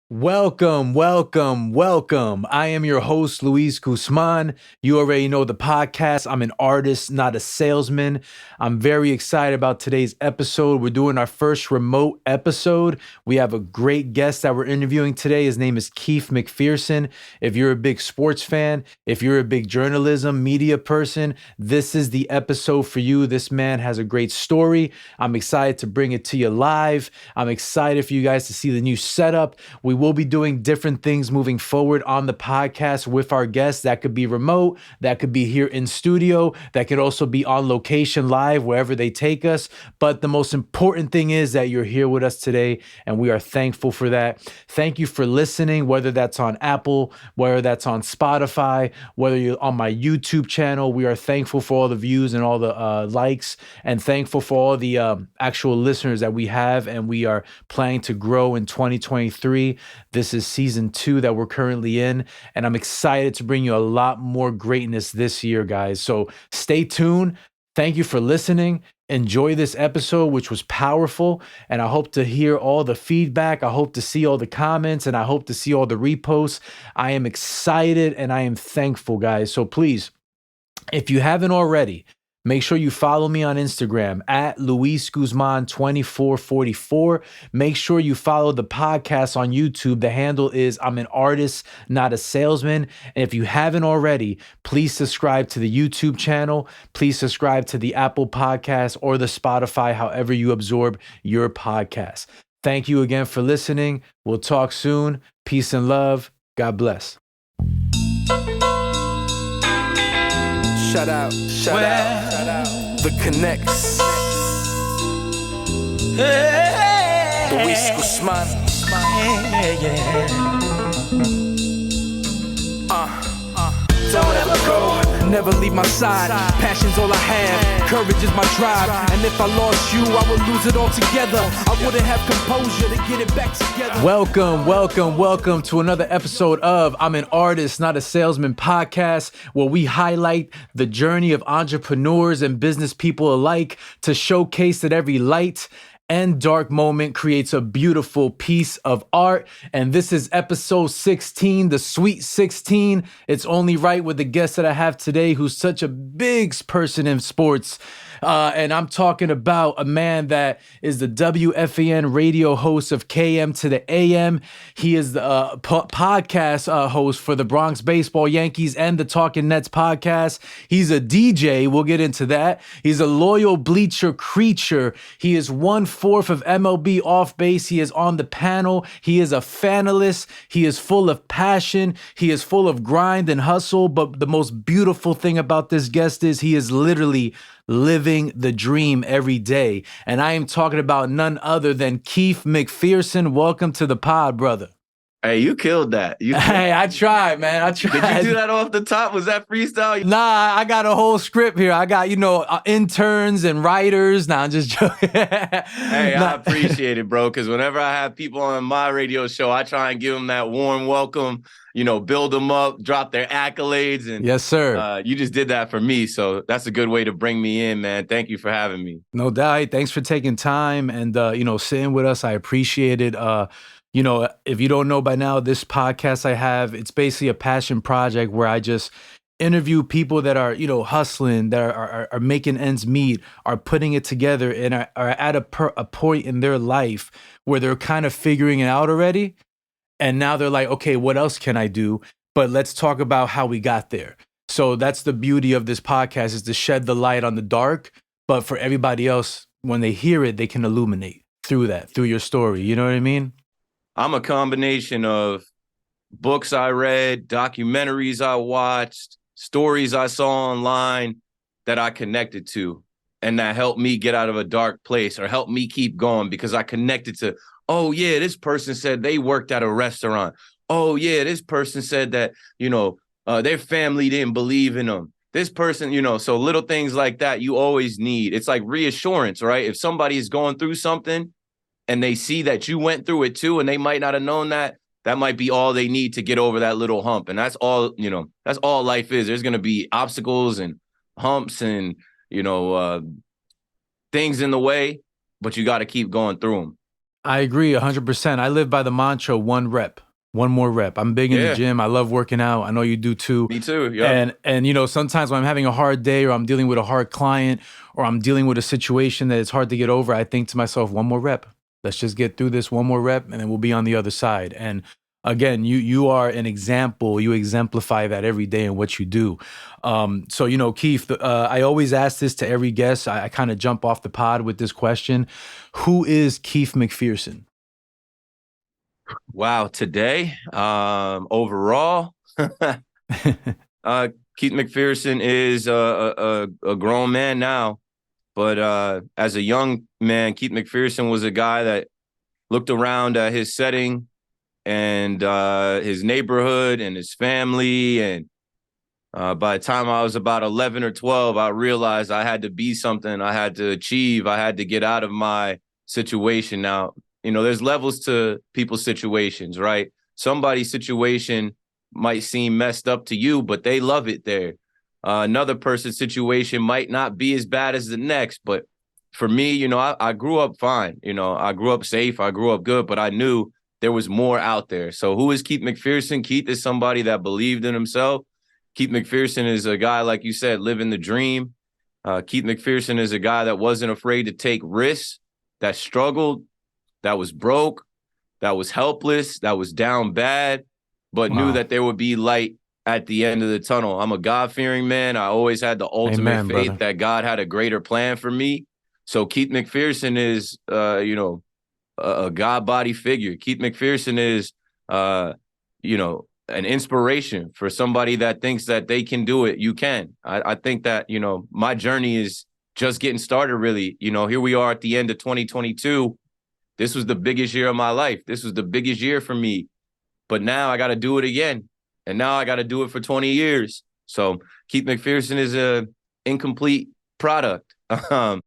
Welcome, welcome, welcome. I am your host, Luis Guzman. You already know the podcast. I'm an artist, not a salesman. I'm very excited about today's episode. We're doing our first remote episode. We have a great guest that we're interviewing today. His name is Keith McPherson. If you're a big sports fan, if you're a big journalism, media person, this is the episode for you. This man has a great story. I'm excited to bring it to you live. I'm excited for you guys to see the new setup. We will be doing different things moving forward on the podcast with our guests. That could be remote, that could be here in studio, that could also be on location live, wherever they take us. But the most important thing is that you're here with us today, and we are thankful for that. Thank you for listening, whether that's on Apple, whether that's on Spotify, whether you're on my YouTube channel. We are thankful for all the views and all the likes, and thankful for all the actual listeners that we have, and we are planning to grow in 2023. This is season 2 that we're currently in, and I'm excited to bring you a lot more greatness this year, guys. So stay tuned. Thank you for listening. Enjoy this episode, which was powerful, and I hope to hear all the feedback. I hope to see all the comments, and I hope to see all the reposts. I am excited, and I am thankful, guys. So please, if you haven't already, make sure you follow me on Instagram at Luis Guzman 2444. Make sure you follow the podcast on YouTube. The handle is I'm an artist, not a salesman. And if you haven't already, please subscribe to the YouTube channel. Please subscribe to the Apple Podcast or the Spotify, however you absorb your podcast. Thank you again for listening. We'll talk soon. Peace and love. God bless. Shout out, shout out, the Connects. Luis Guzman. Don't ever go, never leave my side. Passion's all I have, courage is my drive. And if I lost you, I would lose it all together. I wouldn't have composure to get it back together. Welcome to another episode of I'm an Artist, Not a Salesman podcast, where we highlight the journey of entrepreneurs and business people alike to showcase that every light and dark moment creates a beautiful piece of art. And this is episode 16, the Sweet 16. It's only right with the guest that I have today, who's such a big person in sports. And I'm talking about a man that is the WFAN radio host of KM to the AM. He is the podcast host for the Bronx Baseball Yankees and the Talking Nets podcast. He's a DJ. We'll get into that. He's a loyal bleacher creature. He is 1/4 of MLB off base. He is on the panel. He is a fanalist. He is full of passion. He is full of grind and hustle. But the most beautiful thing about this guest is he is literally living the dream every day. And I am talking about none other than Keith McPherson. Welcome to the pod, brother. Hey, you killed that. Hey, I tried, man. I tried. Did you do that off the top? Was that freestyle? Nah, I got a whole script here. I got, interns and writers. Nah, I'm just joking. Hey, I appreciate it, bro, because whenever I have people on my radio show, I try and give them that warm welcome, build them up, drop their accolades. And yes, sir. You just did that for me. So that's a good way to bring me in, man. Thank you for having me. No doubt. Hey, thanks for taking time and, sitting with us. I appreciate it. If you don't know by now, this podcast I have, it's basically a passion project where I just interview people that are, hustling, that are making ends meet, are putting it together, and are at a point in their life where they're kind of figuring it out already. And now they're like, okay, what else can I do? But let's talk about how we got there. So that's the beauty of this podcast, is to shed the light on the dark. But for everybody else, when they hear it, they can illuminate through your story. You know what I mean? I'm a combination of books I read, documentaries I watched, stories I saw online that I connected to, and that helped me get out of a dark place or helped me keep going because I connected to, oh yeah, this person said they worked at a restaurant. Oh yeah, this person said that, their family didn't believe in them. This person, so little things like that you always need. It's like reassurance, right? If somebody is going through something and they see that you went through it too, and they might not have known that might be all they need to get over that little hump. And that's all, that's all life is. There's going to be obstacles and humps and, things in the way, but you got to keep going through them. I agree 100%. I live by the mantra, one rep, one more rep. I'm big in the gym. I love working out. I know you do too. Me too. Yeah. And you know, sometimes when I'm having a hard day or I'm dealing with a hard client or I'm dealing with a situation that it's hard to get over, I think to myself, one more rep. Let's just get through this one more rep and then we'll be on the other side. And again, you are an example. You exemplify that every day in what you do. So, you know, Keith, I always ask this to every guest. I kind of jump off the pod with this question. Who is Keith McPherson? Wow. Today, overall, Keith McPherson is a grown man now. But as a young man, Keith McPherson was a guy that looked around at his setting and his neighborhood and his family. And by the time I was about 11 or 12, I realized I had to be something. I had to achieve. I had to get out of my situation. Now, you know, there's levels to people's situations, right? Somebody's situation might seem messed up to you, but they love it there. Another person's situation might not be as bad as the next. But for me, you know, I grew up fine. You know, I grew up safe. I grew up good, but I knew there was more out there. So who is Keith McPherson? Keith is somebody that believed in himself. Keith McPherson is a guy, like you said, living the dream. Keith McPherson is a guy that wasn't afraid to take risks, that struggled, that was broke, that was helpless, that was down bad, but knew that there would be light at the end of the tunnel. I'm a God-fearing man. I always had the ultimate faith that God had a greater plan for me. So Keith McPherson is, you know, a God-body figure. Keith McPherson is, you know, an inspiration for somebody that thinks that they can do it. You can. I think that, you know, my journey is just getting started, really. You know, here we are at the end of 2022. This was the biggest year of my life. This was the biggest year for me. But now I got to do it again. And now I got to do it for 20 years. So Keith McPherson is a incomplete product, an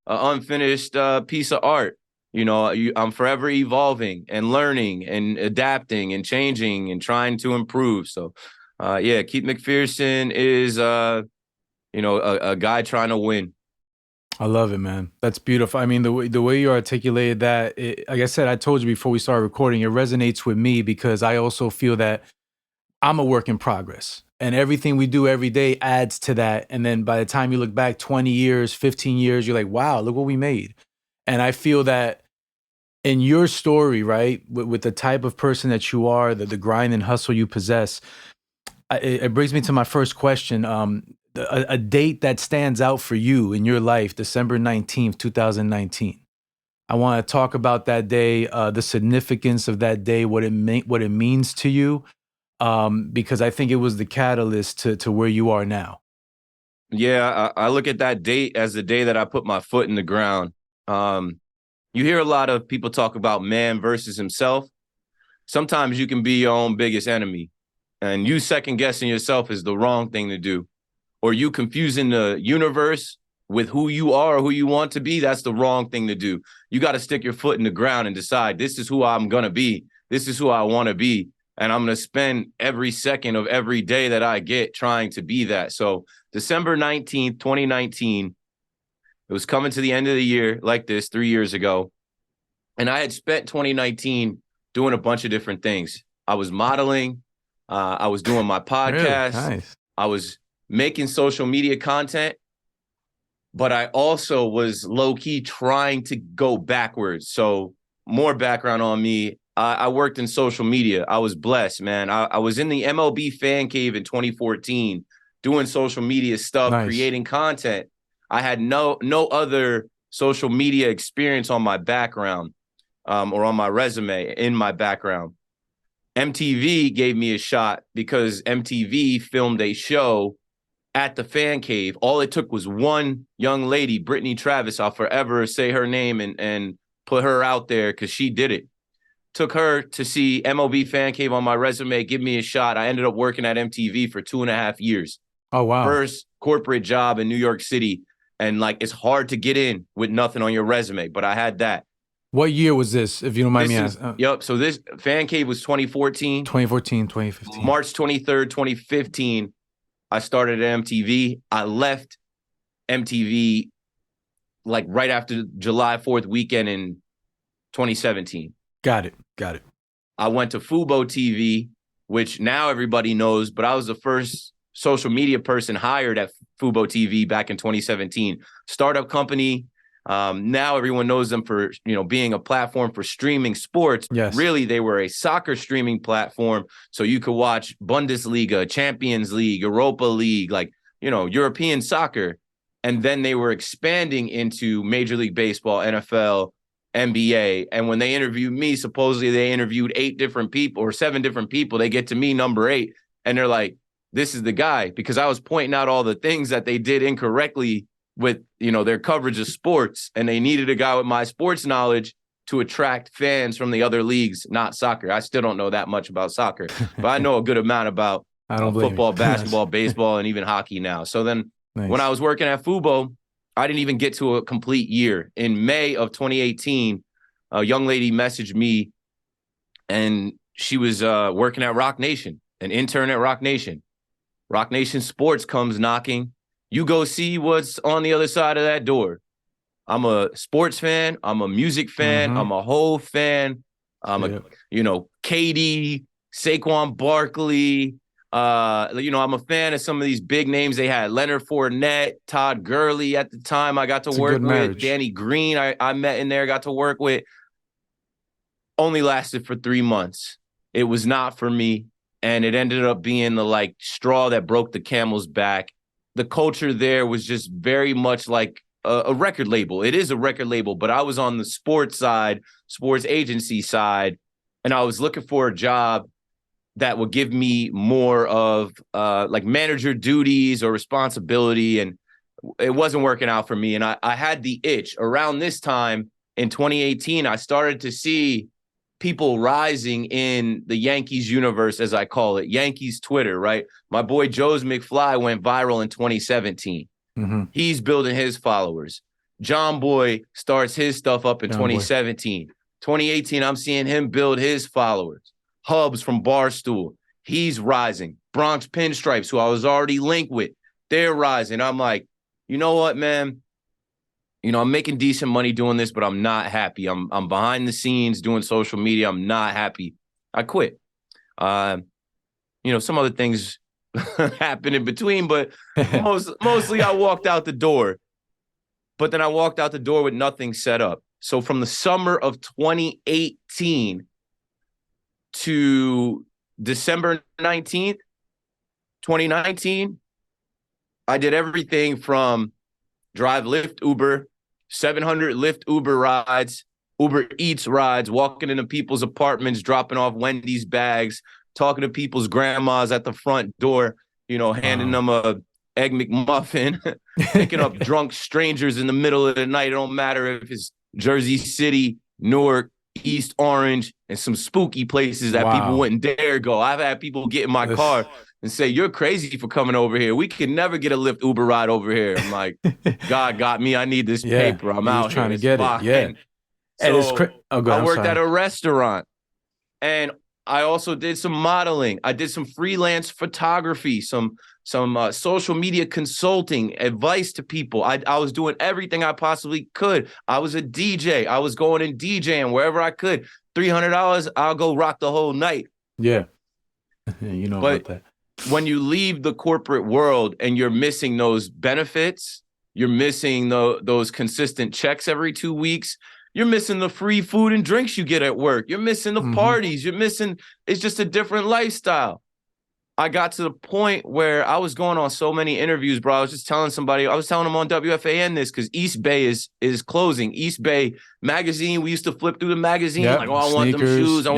unfinished piece of art. You know, I'm forever evolving and learning and adapting and changing and trying to improve. So, yeah, Keith McPherson is, you know, a guy trying to win. I love it, man. That's beautiful. I mean, the way you articulated that, like I said, I told you before we started recording, it resonates with me because I also feel that I'm a work in progress and everything we do every day adds to that. And then by the time you look back 20 years, 15 years, you're like, wow, look what we made. And I feel that in your story, right, with the type of person that you are, the grind and hustle you possess, it brings me to my first question. A date that stands out for you in your life, December 19th, 2019. I want to talk about that day, the significance of that day, what it means to you, because I think it was the catalyst to where you are now. Yeah, I look at that date as the day that I put my foot in the ground. You hear a lot of people talk about man versus himself. Sometimes you can be your own biggest enemy, and you second guessing yourself is the wrong thing to do. Or you confusing the universe with who you are or who you want to be, that's the wrong thing to do. You got to stick your foot in the ground and decide, this is who I'm going to be. This is who I want to be. And I'm going to spend every second of every day that I get trying to be that. So December 19th, 2019, it was coming to the end of the year like this 3 years ago. And I had spent 2019 doing a bunch of different things. I was modeling. I was doing my podcast. Really? Nice. I was making social media content, but I also was low-key trying to go backwards. So more background on me. I worked in social media. I was blessed, man. I was in the MLB fan cave in 2014 doing social media stuff, Nice. Creating content. I had no other social media experience on my background or on my resume in my background. MTV gave me a shot because MTV filmed a show at the fan cave. All it took was one young lady, Brittany Travis. I'll forever say her name and put her out there because she did it. Took her to see MLB fan cave on my resume, give me a shot. I ended up working at MTV for 2.5 years. Oh, wow. First corporate job in New York City. And like, it's hard to get in with nothing on your resume, but I had that. What year was this, if you don't mind me asking? Yep. So this fan cave was 2014. 2014, 2015. March 23rd, 2015. I started at MTV. I left MTV like right after July 4th weekend in 2017. Got it. I went to Fubo TV, which now everybody knows, but I was the first social media person hired at Fubo TV back in 2017. Startup company. Now everyone knows them for, being a platform for streaming sports. Yes. Really, they were a soccer streaming platform. So you could watch Bundesliga, Champions League, Europa League, European soccer. And then they were expanding into Major League Baseball, NFL, NBA. And when they interviewed me, supposedly they interviewed 8 different people or 7 different people. They get to me, number 8, and they're like, this is the guy, because I was pointing out all the things that they did incorrectly with, their coverage of sports. And they needed a guy with my sports knowledge to attract fans from the other leagues, not soccer. I still don't know that much about soccer, but I know a good amount about football, basketball, baseball, and even hockey now. So then when I was working at Fubo, I didn't even get to a complete year. In May of 2018, a young lady messaged me, and she was working at Rock Nation, an intern at Rock Nation. Rock Nation Sports comes knocking. You go see what's on the other side of that door. I'm a sports fan. I'm a music fan. I'm a whole fan. I'm KD, Saquon Barkley. I'm a fan of some of these big names they had. Leonard Fournette, Todd Gurley at the time I got to work with. Danny Green I met in there, got to work with. Only lasted for 3 months. It was not for me. And it ended up being the straw that broke the camel's back. The culture there was just very much like a record label. It is a record label, but I was on the sports side, sports agency side, and I was looking for a job that would give me more of manager duties or responsibility. And it wasn't working out for me. And I had the itch. Around this time in 2018, I started to see people rising in the Yankees universe, as I call it, Yankees Twitter, right? My boy Joe's McFly went viral in 2017. He's building his followers. John Boy starts his stuff up in 2017. 2018, I'm seeing him build his followers. Hubs from Barstool, he's rising. Bronx Pinstripes, who I was already linked with, they're rising. I'm like, you know what, man? I'm making decent money doing this, but I'm not happy. I'm behind the scenes doing social media. I'm not happy. I quit. Some other things happened in between, but mostly I walked out the door. But then I walked out the door with nothing set up. So from the summer of 2018 to December 19th, 2019, I did everything from drive Lyft, Uber, 700 Lyft, Uber rides, Uber Eats rides, walking into people's apartments, dropping off Wendy's bags, talking to people's grandmas at the front door, handing them a Egg McMuffin, picking up drunk strangers in the middle of the night. It don't matter if it's Jersey City, Newark, East Orange, and some spooky places that people wouldn't dare go. I've had people get in my car and say, you're crazy for coming over here. We could never get a Lyft Uber ride over here. I'm like, God got me. I need this paper. I'm out trying here. to get it. Yeah. So I worked at a restaurant, and I also did some modeling. I did some freelance photography, some social media consulting, advice to people. I was doing everything I possibly could. I was a DJ. I was going and DJing wherever I could. $300, I'll go rock the whole night. Yeah. About that. When you leave the corporate world and you're missing those benefits, you're missing those consistent checks every 2 weeks, you're missing the free food and drinks you get at work. You're missing the parties. It's just a different lifestyle. I got to the point where I was going on so many interviews, bro. I was telling them on WFAN this, because East Bay is closing. East Bay magazine, we used to flip through the magazine, I want them shoes.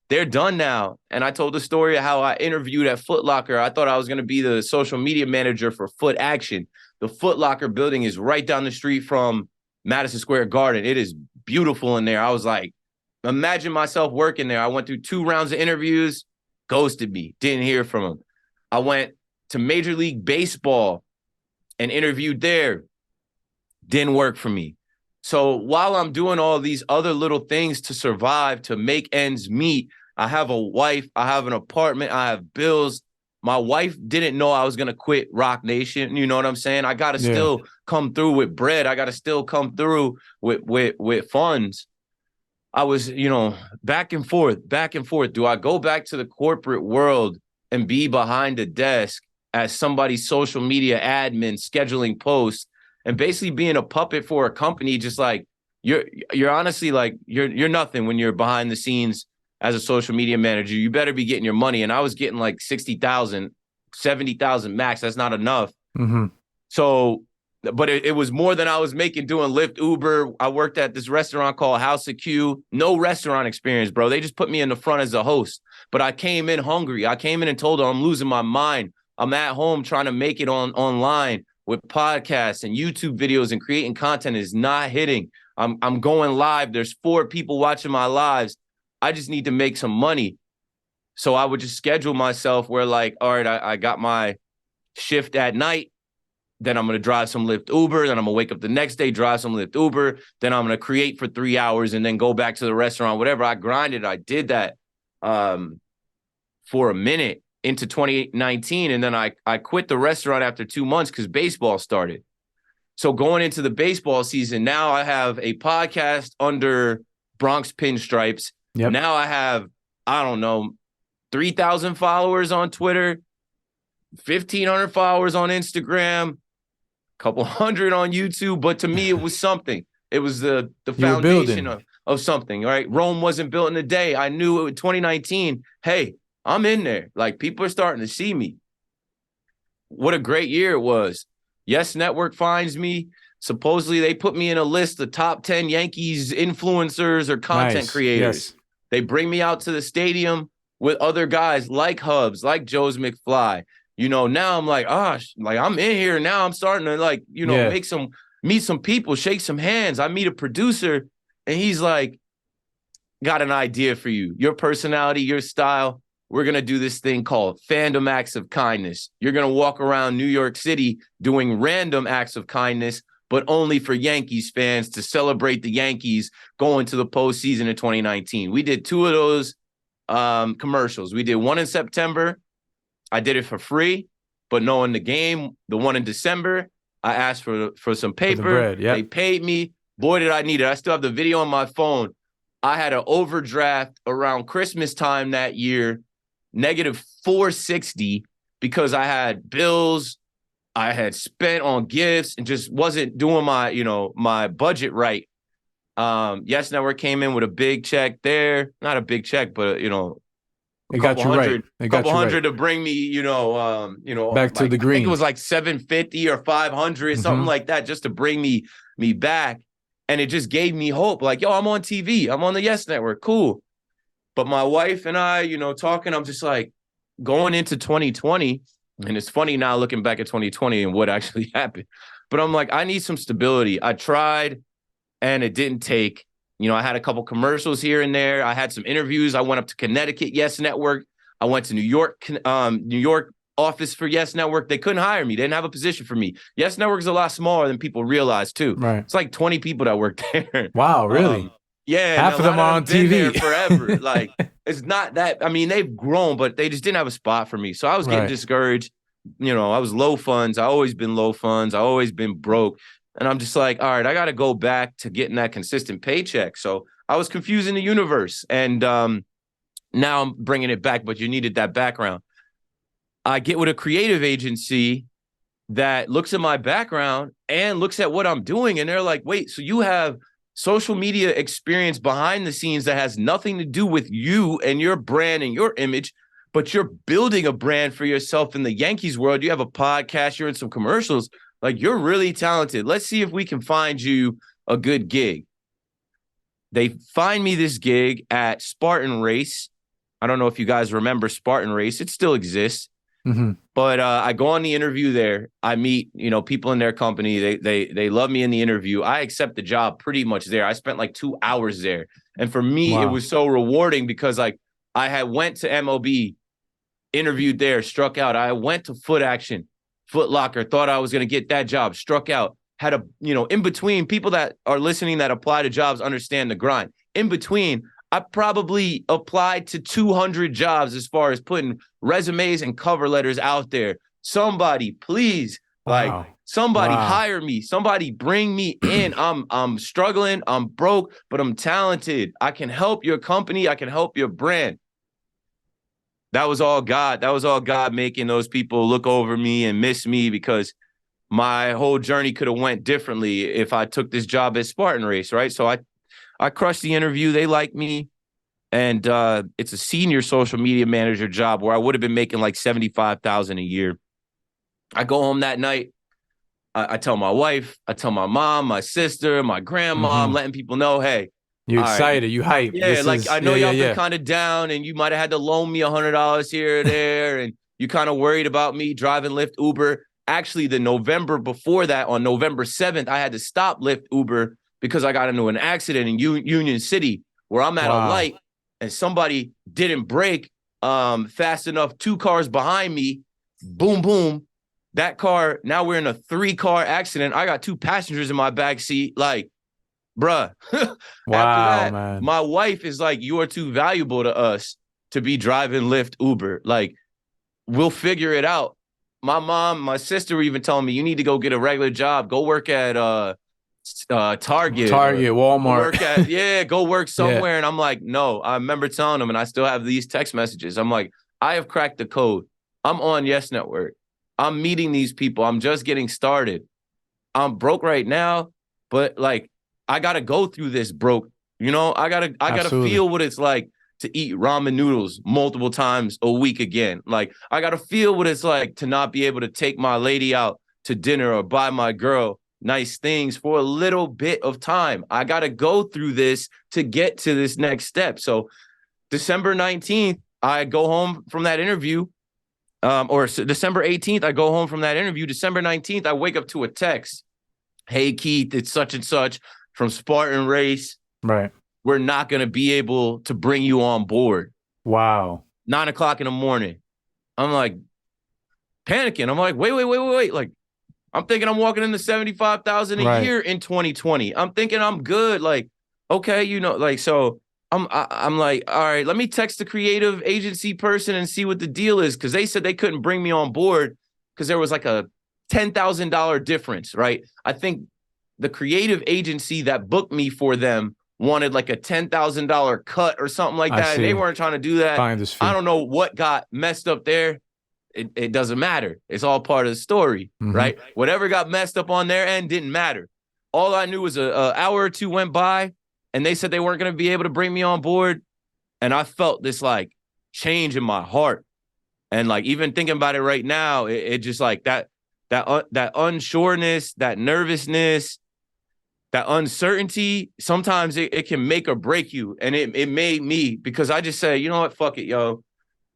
They're done now. And I told the story of how I interviewed at Foot Locker. I thought I was going to be the social media manager for Foot Action. The Foot Locker building is right down the street from Madison Square Garden. It is beautiful in there. I was like, imagine myself working there. I went through 2 rounds of interviews, ghosted me, didn't hear from him. I went to Major League Baseball and interviewed there. Didn't work for me. So while I'm doing all these other little things to survive, to make ends meet, I have a wife, I have an apartment, I have bills. My wife didn't know I was going to quit Rock Nation. You know what I'm saying? I got to still come through with bread. I got to still come through with funds. I was, back and forth, back and forth. Do I go back to the corporate world and be behind a desk as somebody's social media admin, scheduling posts, and basically being a puppet for a company? Just like you're honestly like you're nothing when you're behind the scenes as a social media manager. You better be getting your money. And I was getting like 60,000, 70,000 max. That's not enough. Mm-hmm. So, but it was more than I was making doing Lyft, Uber. I worked at this restaurant called House of Q. No restaurant experience, bro. They just put me in the front as a host. But I came in hungry. I came in and told them I'm losing my mind. I'm at home trying to make it online with podcasts and YouTube videos, and creating content is not hitting. I'm going live. There's 4 people watching my lives. I just need to make some money. So I would just schedule myself where, like, all right, I got my shift at night. Then I'm going to drive some Lyft Uber. Then I'm going to wake up the next day, drive some Lyft Uber. Then I'm going to create for 3 hours and then go back to the restaurant, whatever. I grinded. I did that for a minute into 2019. And then I quit the restaurant after 2 months because baseball started. So going into the baseball season, now I have a podcast under Bronx Pinstripes. Yep. Now I have, I don't know, 3,000 followers on Twitter, 1,500 followers on Instagram, couple hundred on YouTube. But to me, it was something. It was the foundation of something, right? Rome wasn't built in a day. I knew it in 2019. Hey, I'm in there. Like, people are starting to see me. What a great year it was. YES Network finds me. Supposedly, they put me in a list of top 10 Yankees influencers or content creators. Yes. They bring me out to the stadium with other guys like Hubs, like Joe's McFly. Now I'm like, I'm in here now. I'm starting to meet some people, shake some hands. I meet a producer and he's like, got an idea for you. Your personality, your style. We're going to do this thing called Fandom Acts of Kindness. You're going to walk around New York City doing random acts of kindness, but only for Yankees fans to celebrate the Yankees going to the postseason in 2019. We did 2 of those commercials. We did one in September. I did it for free, but knowing the game, the one in December, I asked for some paper. For the bread, yep. They paid me. Boy, did I need it. I still have the video on my phone. I had an overdraft around Christmas time that year, negative 460, because I had bills I had spent on gifts and just wasn't doing my budget right. YES Network came in with a big check there. Not a big check, but It got you right. A couple hundred to bring me, back to the green. I think it was like 750 or 500, something like that, just to bring me back. And it just gave me hope. Like, yo, I'm on TV. I'm on the YES Network. Cool. But my wife and I, talking, I'm just like, going into 2020, and it's funny now looking back at 2020 and what actually happened. But I'm like, I need some stability. I tried and it didn't take. I had a couple commercials here and there. I had some interviews. I went up to Connecticut, YES Network. I went to New York office for YES Network. They couldn't hire me. They didn't have a position for me. YES Network is a lot smaller than people realize too. Right. It's like 20 people that work there. Wow, really? Yeah. Half of them are on TV. There forever. Like, it's not that. I mean, they've grown, but they just didn't have a spot for me. So I was getting discouraged. I was low funds. I always been low funds. I always been broke. And I'm just like, all right, I got to go back to getting that consistent paycheck. So I was confusing the universe. And now I'm bringing it back, but you needed that background. I get with a creative agency that looks at my background and looks at what I'm doing. And they're like, wait, so you have social media experience behind the scenes that has nothing to do with you and your brand and your image, but you're building a brand for yourself in the Yankees world. You have a podcast, you're in some commercials. Like, you're really talented. Let's see if we can find you a good gig. They find me this gig at Spartan Race. I don't know if you guys remember Spartan Race. It still exists. Mm-hmm. But I go on the interview there. I meet, people in their company. They love me in the interview. I accept the job pretty much there. I spent like 2 hours there. And for me, It was so rewarding because I had went to MLB, interviewed there, struck out. I went to Foot Action, Foot Locker, thought I was going to get that job, struck out, had a, in between, people that are listening that apply to jobs understand the grind. In between, I probably applied to 200 jobs as far as putting resumes and cover letters out there. Somebody, please, Somebody Wow. hire me. Somebody bring me in. I'm struggling. I'm broke, but I'm talented. I can help your company. I can help your brand. That was all God. That was all God making those people look over me and miss me, because my whole journey could have went differently if I took this job at Spartan Race, right? So I crushed the interview. They liked me. And it's a senior social media manager job where I would have been making like $75,000 a year. I go home that night. I tell my wife, I tell my mom, my sister, my grandma, I'm letting people know, hey. You excited, right, you hyped. Yeah, I know y'all been kind of down and you might have had to loan me $100 here or there. And you kind of worried about me driving Lyft, Uber. Actually, the November before that, on November 7th, I had to stop Lyft, Uber because I got into an accident in Union City where I'm at a light and somebody didn't brake fast enough. 2 cars behind me, boom, boom. That car, now we're in a 3-car accident. I got 2 passengers in my back seat. Like, bruh. After that, man. My wife is like, you are too valuable to us to be driving Lyft, Uber. Like, we'll figure it out. My mom, my sister were even telling me, you need to go get a regular job. Go work at Target, Walmart. Go work somewhere. Yeah. And I'm like, no. I remember telling them, and I still have these text messages. I'm like, I have cracked the code. I'm on YES Network. I'm meeting these people. I'm just getting started. I'm broke right now, but like, I gotta go through this broke. You know, I gotta feel what it's like to eat ramen noodles multiple times a week again. Like, I gotta feel what it's like to not be able to take my lady out to dinner or buy my girl nice things for a little bit of time. I gotta go through this to get to this next step. So December 19th, I go home from that interview. Or December 18th, I go home from that interview. December 19th, I wake up to a text. Hey, Keith, it's such and such from Spartan Race. Right. We're not going to be able to bring you on board. Wow. 9:00 in the morning. I'm like panicking. I'm like, wait. Like, I'm thinking I'm walking into $75,000 a year in 2020. I'm thinking I'm good. Like, okay, you know, like, so I'm like, all right, let me text the creative agency person and see what the deal is. Cause they said they couldn't bring me on board because there was like a $10,000 difference, right? I think the creative agency that booked me for them wanted like a $10,000 cut or something like that. And they weren't trying to do that. I don't know what got messed up there. It doesn't matter. It's all part of the story, right? Whatever got messed up on their end didn't matter. All I knew was an hour or two went by and they said they weren't going to be able to bring me on board. And I felt this like change in my heart. And like, even thinking about it right now, it just like that unsureness, that nervousness, that uncertainty, sometimes it can make or break you. And it made me, because I just said, you know what, fuck it, yo.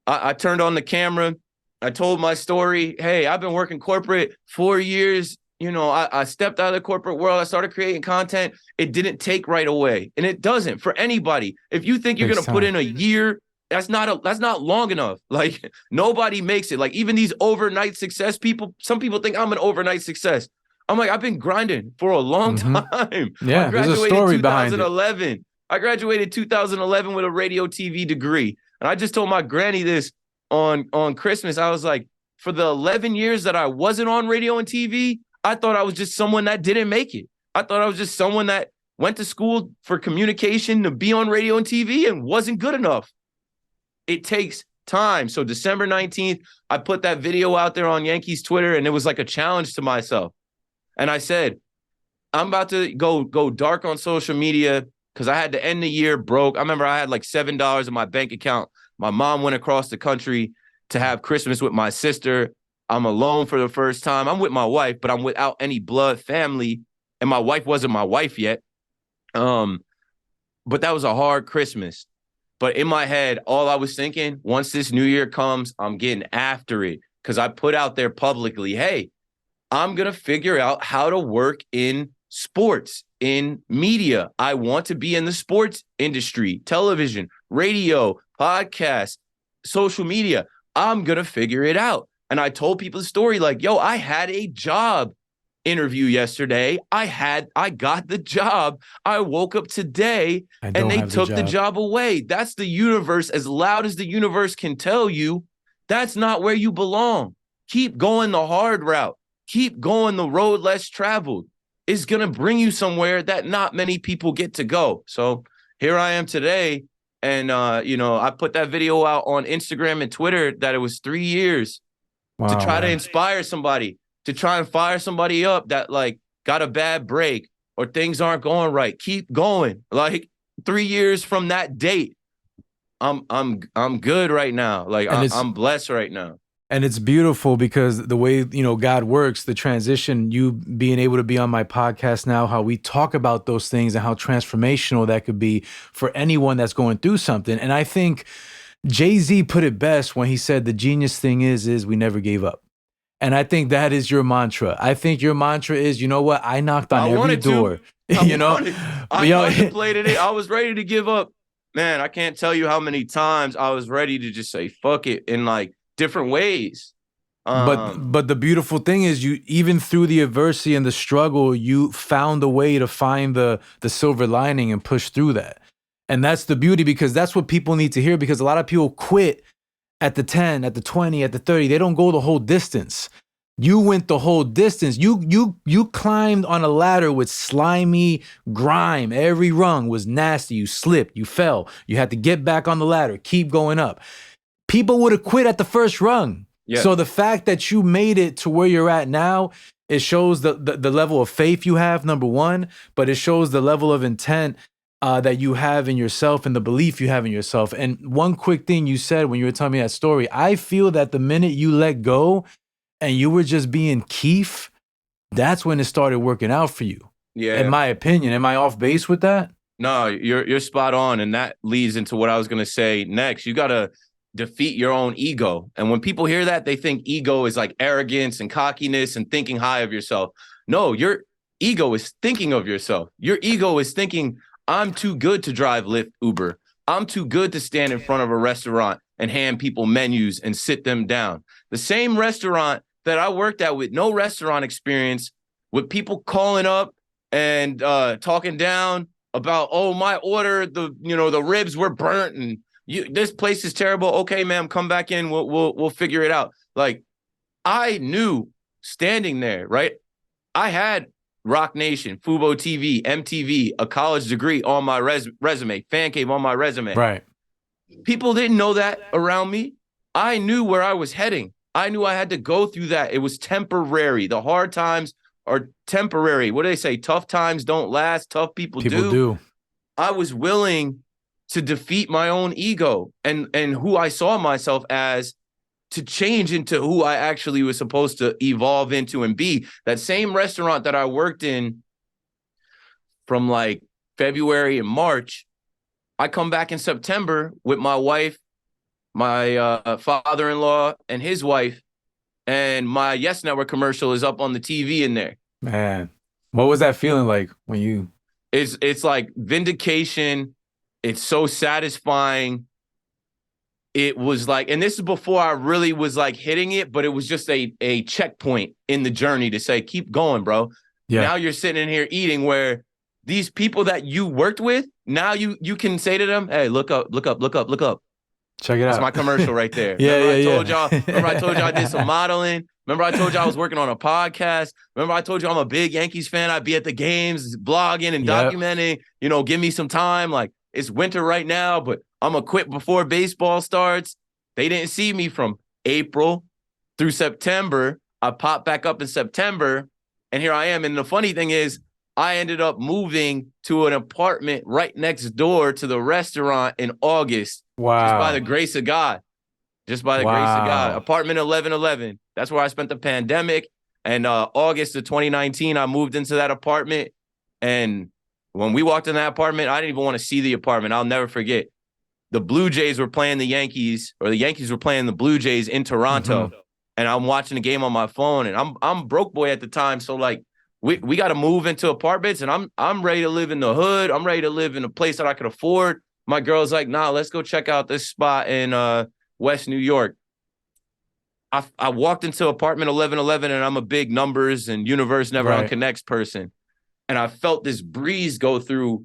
I turned on the camera. I told my story. Hey, I've been working corporate 4 years. You know, I stepped out of the corporate world. I started creating content. It didn't take right away. And it doesn't for anybody. If you think you're going to put in a year, that's not long enough. Like, nobody makes it. Like, even these overnight success people, some people think I'm an overnight success. I'm like, I've been grinding for a long time. Yeah, there's a story behind it. I graduated 2011 with a radio TV degree. And I just told my granny this on Christmas. I was like, for the 11 years that I wasn't on radio and TV, I thought I was just someone that didn't make it. I thought I was just someone that went to school for communication to be on radio and TV and wasn't good enough. It takes time. So December 19th, I put that video out there on Yankees Twitter, and it was like a challenge to myself. And I said, I'm about to go dark on social media because I had to end the year broke. I remember I had like $7 in my bank account. My mom went across the country to have Christmas with my sister. I'm alone for the first time. I'm with my wife, but I'm without any blood family. And my wife wasn't my wife yet. But that was a hard Christmas. But in my head, all I was thinking, once this new year comes, I'm getting after it. Because I put out there publicly, hey, I'm going to figure out how to work in sports, in media. I want to be in the sports industry, television, radio, podcasts, social media. I'm going to figure it out. And I told people the story like, yo, I had a job interview yesterday. I got the job. I woke up today and they took the job away. That's the universe. As loud as the universe can tell you, that's not where you belong. Keep going the hard route. keep going the road less traveled. It's going to bring you somewhere that not many people get to go. So here I am today. And, I put that video out on Instagram and Twitter that it was 3 years to try to inspire somebody, to try and fire somebody up that like got a bad break or things aren't going right. Keep going. Like 3 years from that date, I'm good right now. Like I'm blessed right now. And it's beautiful because the way, God works, the transition, you being able to be on my podcast now, how we talk about those things and how transformational that could be for anyone that's going through something. And I think Jay-Z put it best when he said the genius thing is we never gave up. And I think that is your mantra. I think your mantra is, you know what? I knocked on every door. I contemplated it. I was ready to give up. Man, I can't tell you how many times I was ready to just say, fuck it, in like different ways. But the beautiful thing is you, even through the adversity and the struggle, you found a way to find the silver lining and push through that. And that's the beauty, because that's what people need to hear, because a lot of people quit at the 10, at the 20, at the 30. They don't go the whole distance. You went the whole distance. You climbed on a ladder with slimy grime. Every rung was nasty. You slipped, you fell. You had to get back on the ladder, keep going up. People would have quit at the first rung. Yeah. So the fact that you made it to where you're at now, it shows the level of faith you have, number one, but it shows the level of intent that you have in yourself and the belief you have in yourself. And one quick thing you said when you were telling me that story, I feel that the minute you let go and you were just being Keith, that's when it started working out for you. Yeah. In my opinion. Am I off base with that? No, you're spot on. And that leads into what I was going to say next. You got to defeat your own ego. And when people hear that, they think ego is like arrogance and cockiness and thinking high of yourself. No, your ego is thinking of yourself. Your ego is thinking, I'm too good to drive Lyft, Uber. I'm too good to stand in front of a restaurant and hand people menus and sit them down. The same restaurant that I worked at with no restaurant experience, with people calling up and talking down about, oh, my order, the ribs were burnt and this place is terrible. Okay, ma'am, come back in. We'll figure it out. Like, I knew standing there, right? I had Rock Nation, Fubo TV, MTV, a college degree on my resume, Fan Cave on my resume. Right. People didn't know that around me. I knew where I was heading. I knew I had to go through that. It was temporary. The hard times are temporary. What do they say? Tough times don't last. Tough people do. I was willing to defeat my own ego and who I saw myself as, to change into who I actually was supposed to evolve into and be. That same restaurant that I worked in from like February and March, I come back in September with my wife, my father-in-law and his wife, and my YES Network commercial is up on the TV in there. Man, what was that feeling like when you... It's like vindication. It's so satisfying. It was like, and this is before I really was like hitting it, but it was just a checkpoint in the journey to say, keep going, bro. Yeah. Now you're sitting in here eating, where these people that you worked with, now you can say to them, hey, look up. Check it out. That's my commercial right there. Remember I told y'all I did some modeling. Remember I told you I was working on a podcast. Remember I told you I'm a big Yankees fan. I'd be at the games, blogging and documenting, give me some time. Like, it's winter right now, but I'm going to quit before baseball starts. They didn't see me from April through September. I popped back up in September, and here I am. And the funny thing is, I ended up moving to an apartment right next door to the restaurant in August. Wow. Just by the grace of God. Just by the grace of God. Apartment 1111. That's where I spent the pandemic. And August of 2019, I moved into that apartment. And when we walked in that apartment, I didn't even want to see the apartment. I'll never forget. The Blue Jays were playing the Yankees, or the Yankees were playing the Blue Jays in Toronto. Mm-hmm. And I'm watching the game on my phone, and I'm broke boy at the time. So like we got to move into apartments, and I'm ready to live in the hood. I'm ready to live in a place that I could afford. My girl's like, nah, let's go check out this spot in West New York. I walked into apartment 1111, and I'm a big numbers and universe never unconnects person. And I felt this breeze go through,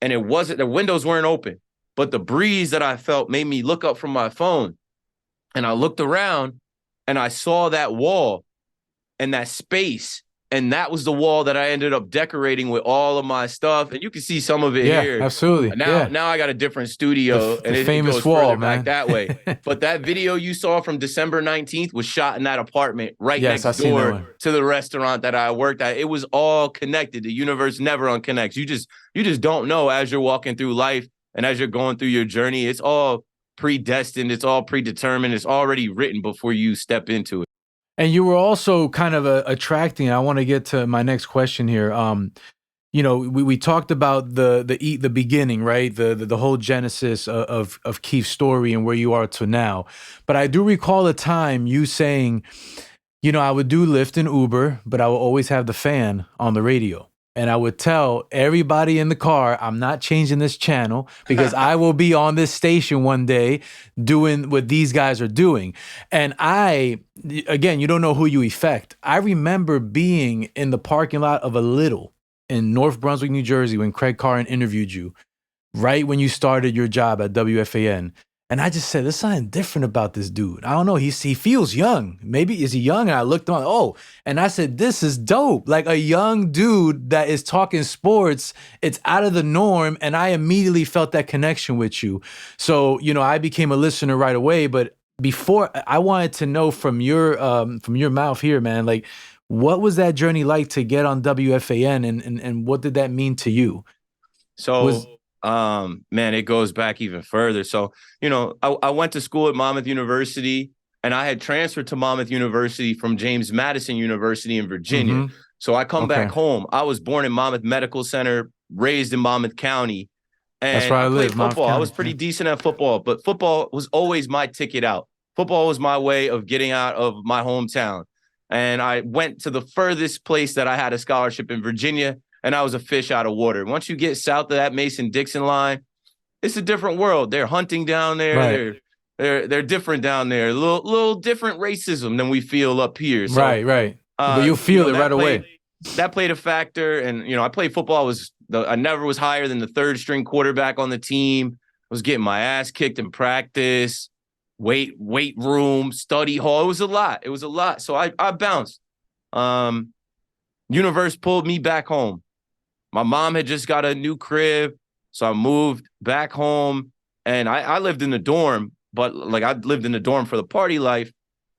and it wasn't, the windows weren't open, but the breeze that I felt made me look up from my phone. And I looked around and I saw that wall, and that space. And that was the wall that I ended up decorating with all of my stuff. And you can see some of it here. Absolutely. Now I got a different studio, The famous goes wall, further man. back that way. But that video you saw from December 19th was shot in that apartment right next door to the restaurant that I worked at. It was all connected. The universe never unconnects. You just don't know as you're walking through life and as you're going through your journey. It's all predestined. It's all predetermined. It's already written before you step into it. And you were also kind of attracting. I want to get to my next question here. We talked about the beginning, right? The whole genesis of Keith's story and where you are to now. But I do recall a time you saying, I would do Lyft and Uber, but I would always have the fan on the radio. And I would tell everybody in the car, I'm not changing this channel because I will be on this station one day doing what these guys are doing. And again, you don't know who you affect. I remember being in the parking lot of a Little in North Brunswick, New Jersey, when Craig Carrin interviewed you, right when you started your job at WFAN. And I just said, there's something different about this dude. I don't know. He feels young. Maybe is he young? And I looked on. And I said, this is dope. Like a young dude that is talking sports. It's out of the norm. And I immediately felt that connection with you. So, I became a listener right away. But before, I wanted to know from your mouth here, man, like, what was that journey like to get on WFAN and what did that mean to you? Man, it goes back even further. So, I went to school at Monmouth University, and I had transferred to Monmouth University from James Madison University in Virginia. Mm-hmm. So I come back home. I was born in Monmouth Medical Center, raised in Monmouth County. And that's where I played live, football. I was pretty decent at football, but football was always my ticket out. Football was my way of getting out of my hometown. And I went to the furthest place that I had a scholarship in Virginia, and I was a fish out of water. Once you get south of that Mason-Dixon line, it's a different world. They're hunting down there. Right. They're different down there. A little different racism than we feel up here. So, right. But you'll feel it right away. That played a factor. And, I played football. I never was higher than the third string quarterback on the team. I was getting my ass kicked in practice, weight room, study hall. It was a lot. So I bounced. Universe pulled me back home. My mom had just got a new crib, so I moved back home, and I lived in the dorm, but I lived in the dorm for the party life,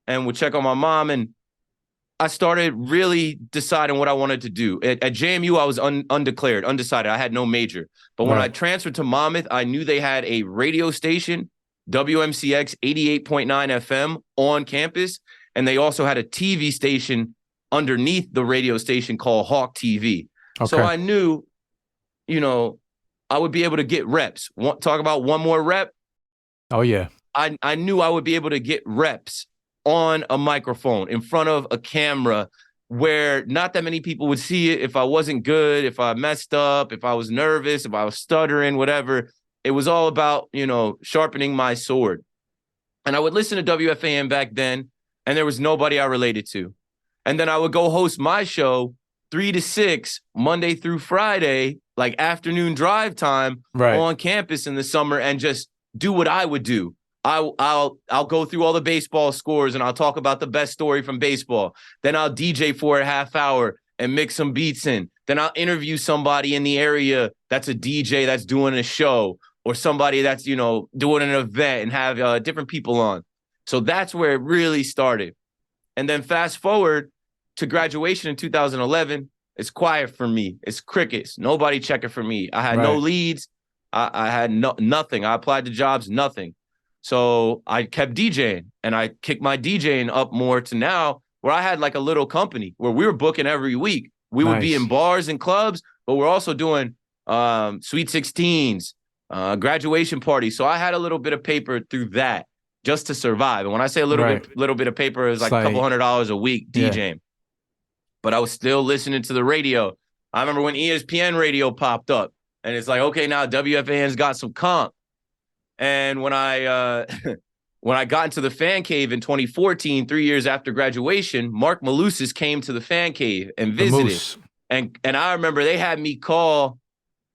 and would check on my mom, and I started really deciding what I wanted to do. At JMU, I was undeclared, undecided. I had no major, but when I transferred to Monmouth, I knew they had a radio station, WMCX 88.9 FM on campus, and they also had a TV station underneath the radio station called Hawk TV. Okay. So I knew, I would be able to get reps. Talk about one more rep. Oh, yeah. I knew I would be able to get reps on a microphone in front of a camera where not that many people would see it if I wasn't good, if I messed up, if I was nervous, if I was stuttering, whatever. It was all about, sharpening my sword. And I would listen to WFAN back then, and there was nobody I related to. And then I would go host my show 3 to 6, Monday through Friday, like afternoon drive time on campus in the summer, and just do what I would do. I'll go through all the baseball scores and I'll talk about the best story from baseball. Then I'll DJ for a half hour and mix some beats in. Then I'll interview somebody in the area that's a DJ that's doing a show, or somebody that's, doing an event, and have different people on. So that's where it really started. And then fast forward to graduation in 2011, it's quiet for me. It's crickets. Nobody checking for me. I had no leads. I had nothing. I applied to jobs, nothing. So I kept DJing, and I kicked my DJing up more to now where I had like a little company where we were booking every week. We would be in bars and clubs, but we're also doing Sweet 16s, graduation parties. So I had a little bit of paper through that just to survive. And when I say a little bit of paper, it was like a couple $100 a week DJing. Yeah. But I was still listening to the radio. I remember when ESPN radio popped up, and it's like, okay, now WFAN's got some comp. And when I got into the fan cave in 2014, 3 years after graduation, Mark Malusis came to the fan cave and visited. And I remember they had me call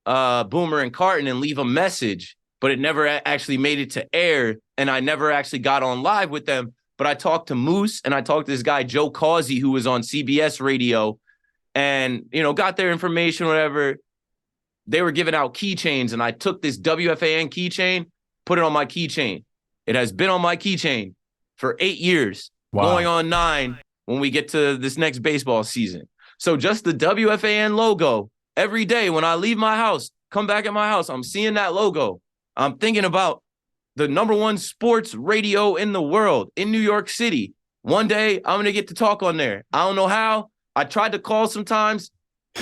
Boomer and Carton and leave a message, but it never actually made it to air. And I never actually got on live with them. but I talked to Moose and I talked to this guy, Joe Causey, who was on CBS radio and, got their information, whatever. They were giving out keychains and I took this WFAN keychain, put it on my keychain. It has been on my keychain for 8 years, going on 9 when we get to this next baseball season. So just the WFAN logo, every day when I leave my house, come back at my house, I'm seeing that logo. I'm thinking about the #1 sports radio in the world in New York City. One day I'm going to get to talk on there. I don't know how. I tried to call sometimes,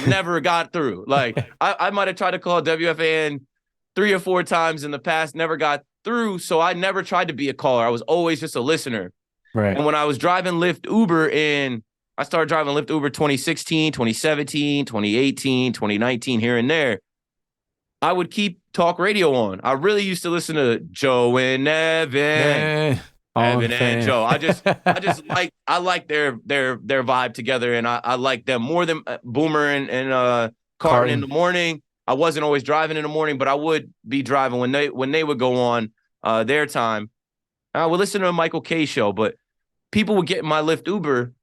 never got through. Like I might have tried to call WFAN 3 or 4 times in the past, never got through. So I never tried to be a caller. I was always just a listener. Right. And when I was driving Lyft Uber I started driving Lyft Uber 2016, 2017, 2018, 2019, here and there. I would keep talk radio on. I really used to listen to Joe and Evan. Evan and Joe. I like their vibe together, and I like them more than Boomer and Carton in the morning. I wasn't always driving in the morning, but I would be driving when they would go on their time. I would listen to a Michael K show, but people would get in my Lyft Uber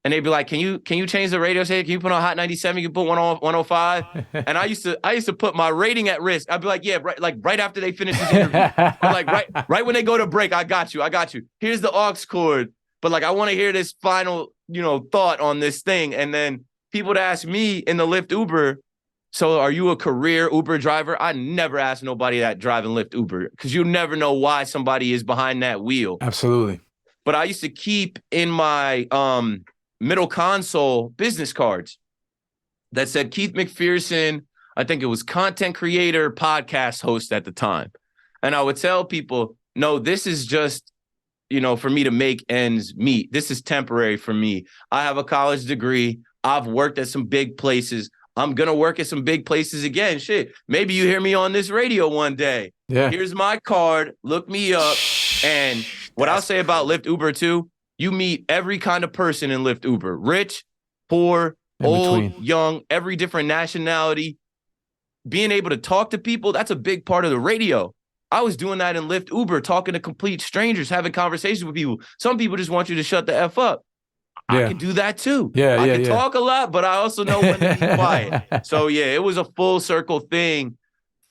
and they'd be like, can you change the radio station? Can you put on Hot 97? You can put 105. And I used to put my rating at risk. I'd be like, yeah, right after they finish this interview. I'm like, right when they go to break, I got you. Here's the aux cord. But like, I want to hear this final, thought on this thing. And then people would ask me in the Lyft Uber, so are you a career Uber driver? I never asked nobody that driving Lyft Uber because you never know why somebody is behind that wheel. Absolutely. But I used to keep in my middle console business cards that said Keith McPherson, I think it was content creator, podcast host at the time. And I would tell people, no, this is just, for me to make ends meet. This is temporary for me. I have a college degree. I've worked at some big places. I'm going to work at some big places again. Shit, maybe you hear me on this radio one day. Yeah. Here's my card. Look me up. And what I'll say about Lyft Uber too, you meet every kind of person in Lyft Uber. Rich, poor, old, young, every different nationality. Being able to talk to people, that's a big part of the radio. I was doing that in Lyft Uber, talking to complete strangers, having conversations with people. Some people just want you to shut the F up. Yeah. I can do that too. I can talk a lot, but I also know when to be quiet. So yeah, it was a full circle thing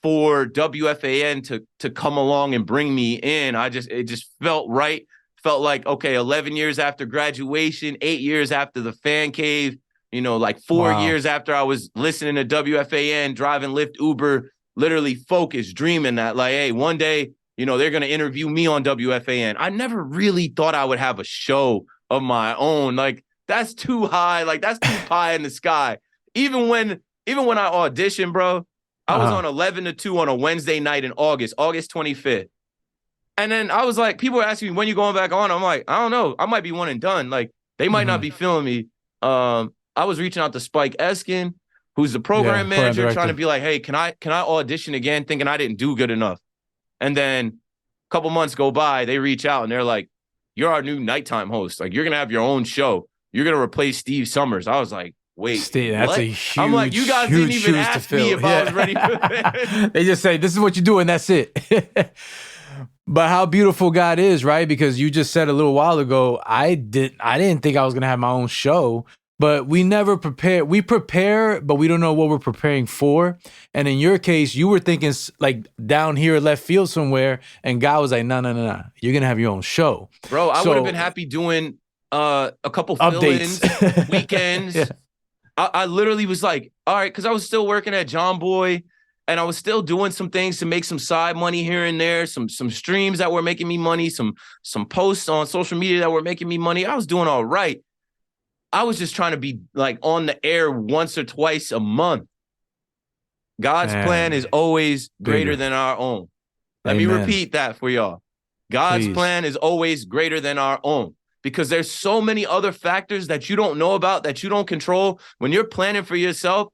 for WFAN to come along and bring me in. It just felt right. Felt like, okay, 11 years after graduation, 8 years after the fan cave, like 4 years after I was listening to WFAN, driving Lyft Uber, literally focused, dreaming that like, hey, one day, they're going to interview me on WFAN. I never really thought I would have a show of my own. Like that's too high. Like that's too pie in the sky. Even when I auditioned, bro, I was on 11 to 2 on a Wednesday night in August 25th. And then I was like, people were asking me, when you going back on? I'm like, I don't know. I might be one and done. Like, they might not be feeling me. I was reaching out to Spike Eskin, who's the program manager, trying to be like, hey, can I audition again? Thinking I didn't do good enough. And then a couple months go by, they reach out and they're like, you're our new nighttime host. Like, you're going to have your own show. You're going to replace Steve Summers. I was like, wait, Steve, that's a huge, I'm like, you guys didn't even ask me if I was ready for that. They just say, this is what you do, and that's it. But how beautiful God is, right? Because you just said a little while ago, I didn't think I was going to have my own show, but we never prepare. We prepare, but we don't know what we're preparing for. And in your case, you were thinking like down here left field somewhere, and God was like, no. You're going to have your own show. Bro, I would have been happy doing a couple fill-ins, weekends. Yeah. I literally was like, all right, because I was still working at John Boy. And I was still doing some things to make some side money here and there, some streams that were making me money, some posts on social media that were making me money. I was doing all right. I was just trying to be like on the air once or twice a month. God's plan is always greater than our own. Let me repeat that for y'all. God's plan is always greater than our own, because there's so many other factors that you don't know about, that you don't control. When you're planning for yourself,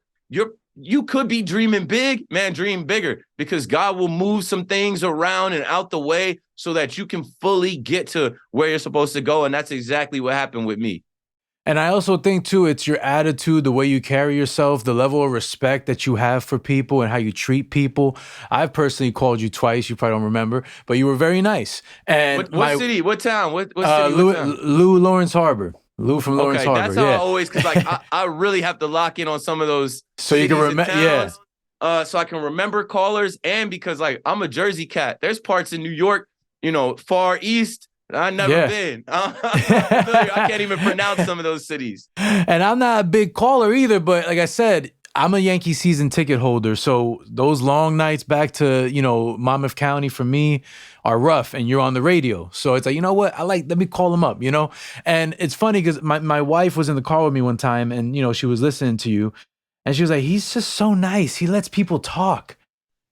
you could be dreaming big, man, dream bigger, because God will move some things around and out the way so that you can fully get to where you're supposed to go. And that's exactly what happened with me. And I also think too, it's your attitude, the way you carry yourself, the level of respect that you have for people and how you treat people. I've personally called you twice. You probably don't remember, but you were very nice. And What city? What town? What city? What town? Lou Lawrence Harbor. Lou from Lawrence Harbor. That's how I always, because like I really have to lock in on some of those so you can remember. Yeah. So I can remember callers, and because like I'm a Jersey cat. There's parts in New York, far east. I've never been. I can't even pronounce some of those cities. And I'm not a big caller either, but like I said, I'm a Yankee season ticket holder. So those long nights back to, Monmouth County for me are rough, and you're on the radio. So it's like, you know what? let me call them up, And it's funny because my wife was in the car with me one time, and, she was listening to you, and she was like, he's just so nice. He lets people talk.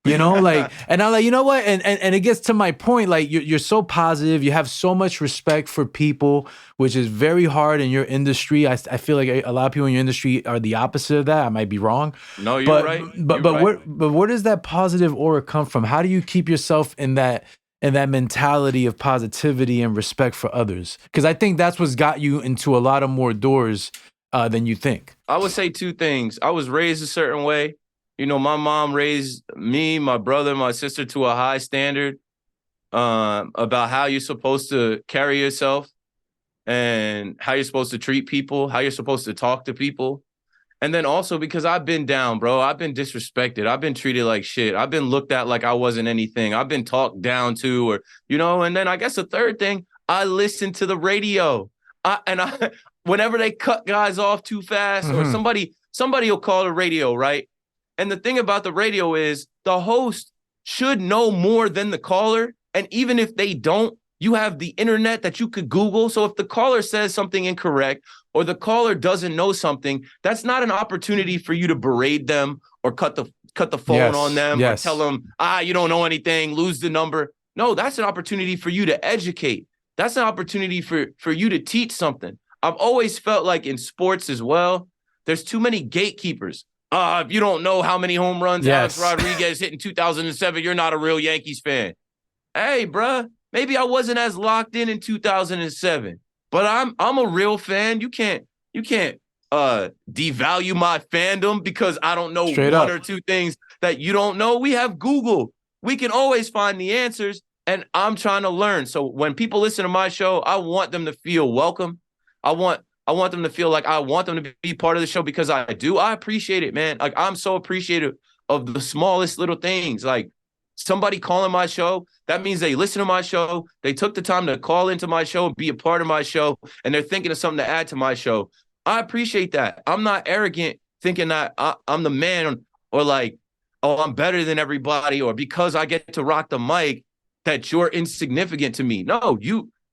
And I'm like, you know what? And it gets to my point, like you're so positive, you have so much respect for people, which is very hard in your industry. I feel like a lot of people in your industry are the opposite of that. I might be wrong. No, you're right. But where does that positive aura come from? How do you keep yourself in that mentality of positivity and respect for others? Because I think that's what's got you into a lot of more doors than you think. I would say two things. I was raised a certain way. My mom raised me, my brother, my sister to a high standard about how you're supposed to carry yourself and how you're supposed to treat people, how you're supposed to talk to people. And then also because I've been down, bro. I've been disrespected. I've been treated like shit. I've been looked at like I wasn't anything. I've been talked down to, and then I guess the third thing, I listen to the radio. Whenever they cut guys off too fast or somebody will call the radio, right? And the thing about the radio is the host should know more than the caller. And even if they don't, you have the internet that you could Google. So if the caller says something incorrect or the caller doesn't know something, that's not an opportunity for you to berate them or cut the phone on them or tell them, you don't know anything, lose the number. No, that's an opportunity for you to educate. That's an opportunity for you to teach something. I've always felt like in sports as well, there's too many gatekeepers. If you don't know how many home runs Alex Rodriguez hit in 2007, you're not a real Yankees fan. Hey, bruh, maybe I wasn't as locked in 2007, but I'm a real fan. You can't devalue my fandom because I don't know one or two things that you don't know. We have Google. We can always find the answers, and I'm trying to learn. So when people listen to my show, I want them to feel welcome. I want them to feel like I want them to be part of the show because I do. I appreciate it, man. Like, I'm so appreciative of the smallest little things. Like, somebody calling my show, that means they listen to my show. They took the time to call into my show, be a part of my show, and they're thinking of something to add to my show. I appreciate that. I'm not arrogant thinking that I'm the man or like, oh, I'm better than everybody, or because I get to rock the mic that you're insignificant to me. No,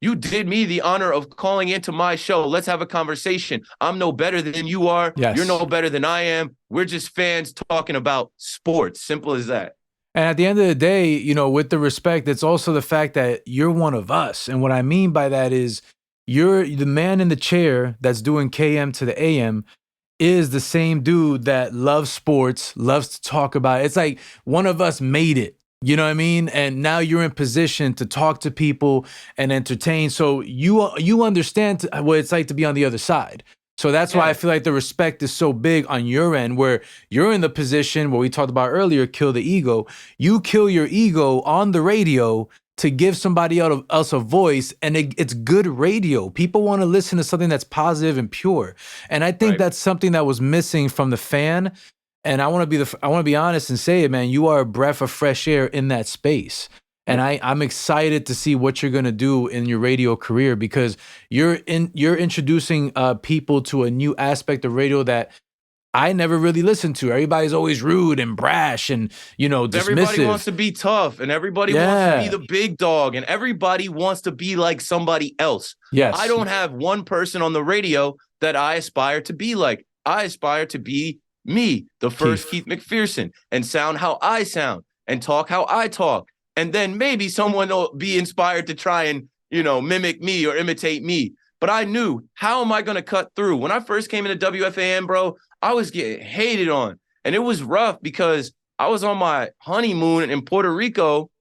you did me the honor of calling into my show. Let's have a conversation. I'm no better than you are. Yes. You're no better than I am. We're just fans talking about sports. Simple as that. And at the end of the day, with the respect, it's also the fact that you're one of us. And what I mean by that is you're the man in the chair that's doing KM to the AM is the same dude that loves sports, loves to talk about it. It's like one of us made it. You know what I mean? And now you're in position to talk to people and entertain. So you understand what it's like to be on the other side. So that's why I feel like the respect is so big on your end, where you're in the position where we talked about earlier, kill the ego. You kill your ego on the radio to give somebody else a voice, and it's good radio. People want to listen to something that's positive and pure. And I think that's something that was missing from the fan. And I want to be honest and say it, man. You are a breath of fresh air in that space, and I'm excited to see what you're gonna do in your radio career, because you're introducing people to a new aspect of radio that I never really listened to. Everybody's always rude and brash and dismissive. Everybody wants to be tough, and everybody wants to be the big dog, and everybody wants to be like somebody else. Yes, I don't have one person on the radio that I aspire to be like. I aspire to be me, the first Keith McPherson, and sound how I sound and talk how I talk. And then maybe someone will be inspired to try and, mimic me or imitate me. But I knew, how am I going to cut through? When I first came into WFAN, bro, I was getting hated on. And it was rough because I was on my honeymoon in Puerto Rico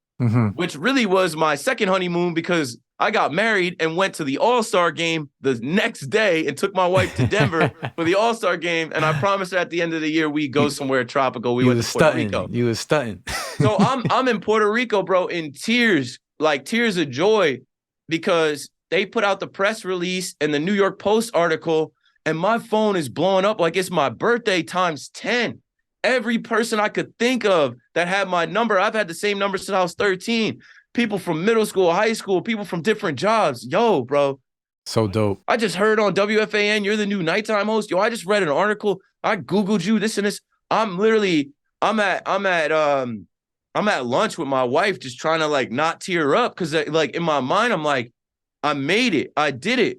which really was my second honeymoon because I got married and went to the All-Star game the next day and took my wife to Denver for the All-Star game. And I promised her at the end of the year, we go somewhere tropical. We went to Puerto Rico. You was stunting. So I'm in Puerto Rico, bro, in tears, like tears of joy, because they put out the press release and the New York Post article, and my phone is blowing up like it's my birthday times 10. Every person I could think of that had my number, I've had the same number since I was 13. People from middle school, high school, people from different jobs. Yo, bro. So dope. I just heard on WFAN, you're the new nighttime host. Yo, I just read an article. I Googled you, this and this. I'm at lunch with my wife, just trying to like not tear up. Cause like in my mind, I'm like, I made it. I did it.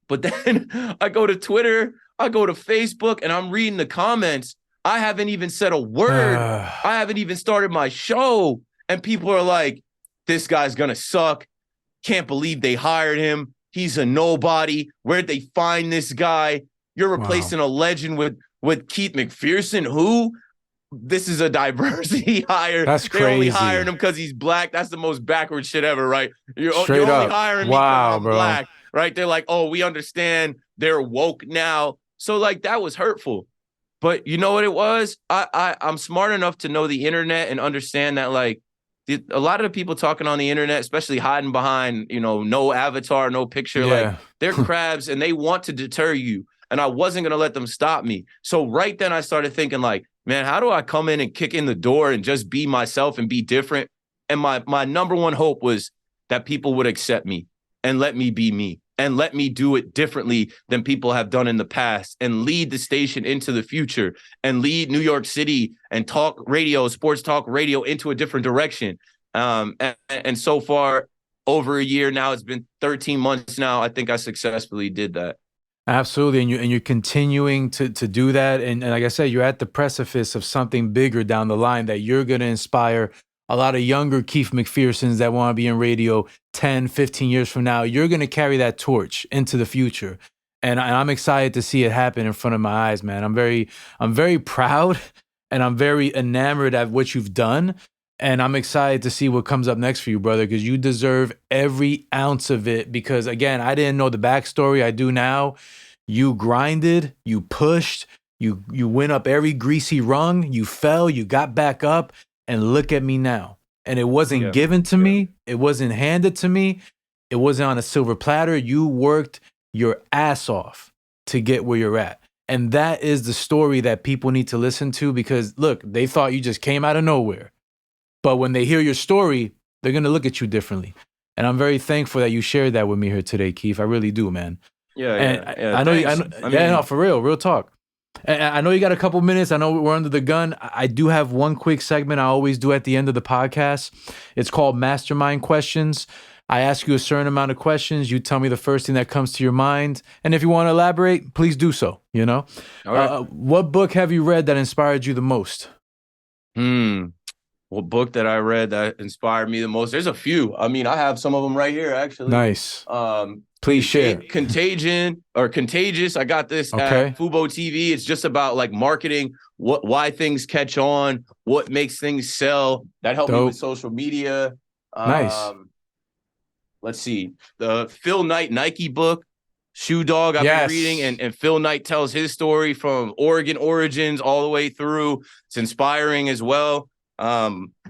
But then I go to Twitter, I go to Facebook, and I'm reading the comments. I haven't even said a word. I haven't even started my show. And people are like, this guy's going to suck. Can't believe they hired him. He's a nobody. Where'd they find this guy? You're replacing a legend with Keith McPherson. Who? This is a diversity hire. That's crazy. They only hired him because he's black. That's the most backward shit ever, right? You're Straight only up. hiring me because I'm black, right? They're like, oh, we understand. They're woke now. So like that was hurtful. But you know what it was? I'm smart enough to know the internet and understand that like a lot of the people talking on the internet, especially hiding behind, no avatar, no picture, like they're crabs and they want to deter you. And I wasn't going to let them stop me. So right then I started thinking like, man, how do I come in and kick in the door and just be myself and be different? And my number one hope was that people would accept me and let me be me and let me do it differently than people have done in the past and lead the station into the future and lead New York City and sports talk radio into a different direction. And so far, over a year now, it's been 13 months now. I think I successfully did that. Absolutely. And you're continuing to do that. And like I said, you're at the precipice of something bigger down the line that you're going to inspire a lot of younger Keith McPhersons that want to be in radio 10, 15 years from now. You're going to carry that torch into the future. And I'm excited to see it happen in front of my eyes, man. I'm very proud and I'm very enamored at what you've done. And I'm excited to see what comes up next for you, brother, because you deserve every ounce of it. Because, again, I didn't know the backstory. I do now. You grinded, you pushed, you went up every greasy rung, you fell, you got back up, and look at me now. And it wasn't given to me. It wasn't handed to me. It wasn't on a silver platter. You worked your ass off to get where you're at. And that is the story that people need to listen to because, look, they thought you just came out of nowhere. But when they hear your story, they're going to look at you differently. And I'm very thankful that you shared that with me here today, Keith. I really do, man. Yeah. I know, for real talk. And I know you got a couple minutes. I know we're under the gun. I do have one quick segment I always do at the end of the podcast. It's called Mastermind Questions. I ask you a certain amount of questions. You tell me the first thing that comes to your mind. And if you want to elaborate, please do so, All right. What book have you read that inspired you the most? What book that I read that inspired me the most? There's a few. I mean, I have some of them right here, actually. Nice. Please share. Contagious. I got this at Fubo TV. It's just about like marketing, why things catch on, what makes things sell. That helped me with social media. Nice. Let's see. The Phil Knight Nike book, Shoe Dog, I've been reading. And Phil Knight tells his story from Oregon origins all the way through. It's inspiring as well.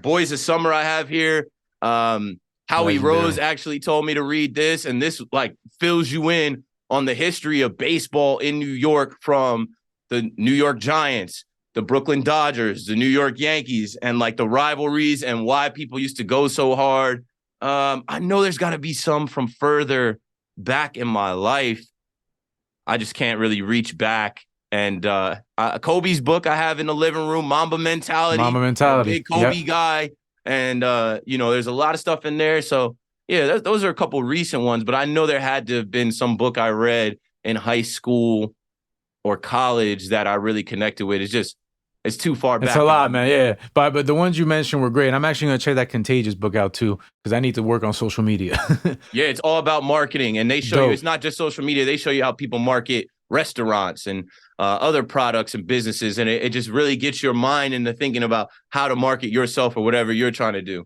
Boys of Summer I have here. Howie Rose actually told me to read this, and this like fills you in on the history of baseball in New York from the New York Giants, the Brooklyn Dodgers, the New York Yankees, and like the rivalries and why people used to go so hard. I know there's got to be some from further back in my life. I just can't really reach back. And Kobe's book I have in the living room, Mamba Mentality. Big Kobe guy. And, there's a lot of stuff in there. So, yeah, those are a couple recent ones. But I know there had to have been some book I read in high school or college that I really connected with. It's too far back. It's a lot, man. Yeah. But the ones you mentioned were great. I'm actually going to check that Contagious book out, too, because I need to work on social media. Yeah, it's all about marketing. And they show you it's not just social media. They show you how people market restaurants and other products and businesses. And it just really gets your mind into thinking about how to market yourself or whatever you're trying to do.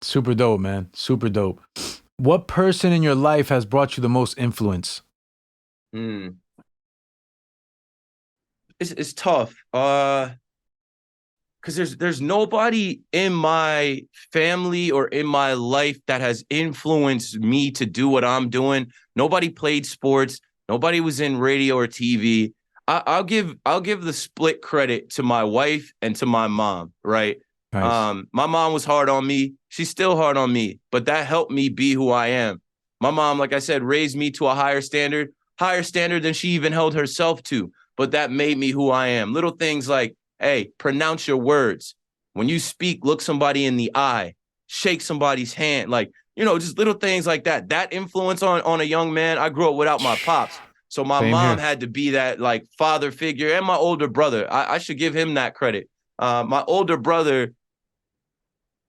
Super dope, man. Super dope. What person in your life has brought you the most influence? It's tough. Because there's nobody in my family or in my life that has influenced me to do what I'm doing. Nobody played sports. Nobody was in radio or TV. I'll give the split credit to my wife and to my mom, right? Nice. My mom was hard on me. She's still hard on me, but that helped me be who I am. My mom, like I said, raised me to a higher standard than she even held herself to. But that made me who I am. Little things like, hey, pronounce your words. When you speak, look somebody in the eye, shake somebody's hand. Like, just little things like that. That influence on a young man. I grew up without my pops. So my Same mom here. had to be that like father figure, and my older brother. I should give him that credit. My older brother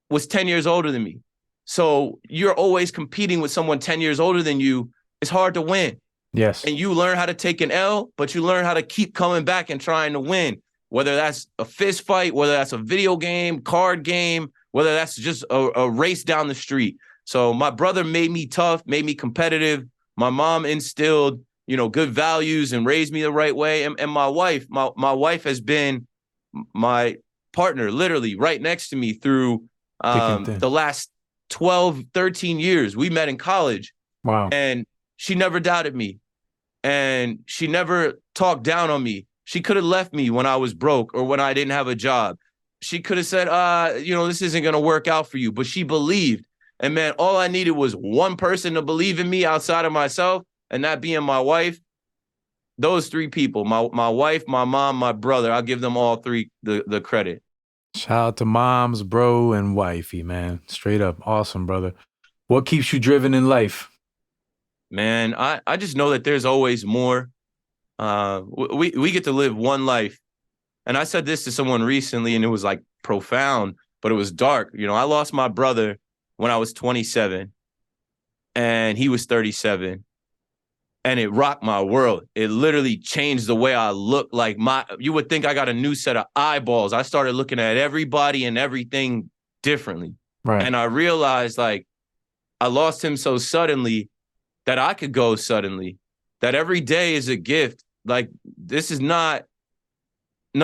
was 10 years older than me. So you're always competing with someone 10 years older than you. It's hard to win. Yes. And you learn how to take an L, but you learn how to keep coming back and trying to win. Whether that's a fist fight, whether that's a video game, card game, whether that's just a race down the street. So my brother made me tough, made me competitive. My mom instilled, good values and raised me the right way. And my wife has been my partner, literally right next to me through the last 12, 13 years. We met in college. Wow. And she never doubted me. And she never talked down on me. She could have left me when I was broke or when I didn't have a job. She could have said, this isn't going to work out for you. But she believed. And man, all I needed was one person to believe in me outside of myself, and that being my wife. Those three people, my wife, my mom, my brother, I'll give them all three the credit. Shout out to moms, bro, and wifey, man. Straight up. Awesome, brother. What keeps you driven in life? Man, I just know that there's always more. We get to live one life. And I said this to someone recently, and it was like profound, but it was dark. I lost my brother when I was 27 and he was 37. And it rocked my world. It literally changed the way I look. Like you would think I got a new set of eyeballs. I started looking at everybody and everything differently. Right. And I realized like I lost him so suddenly that I could go suddenly, that every day is a gift. Like none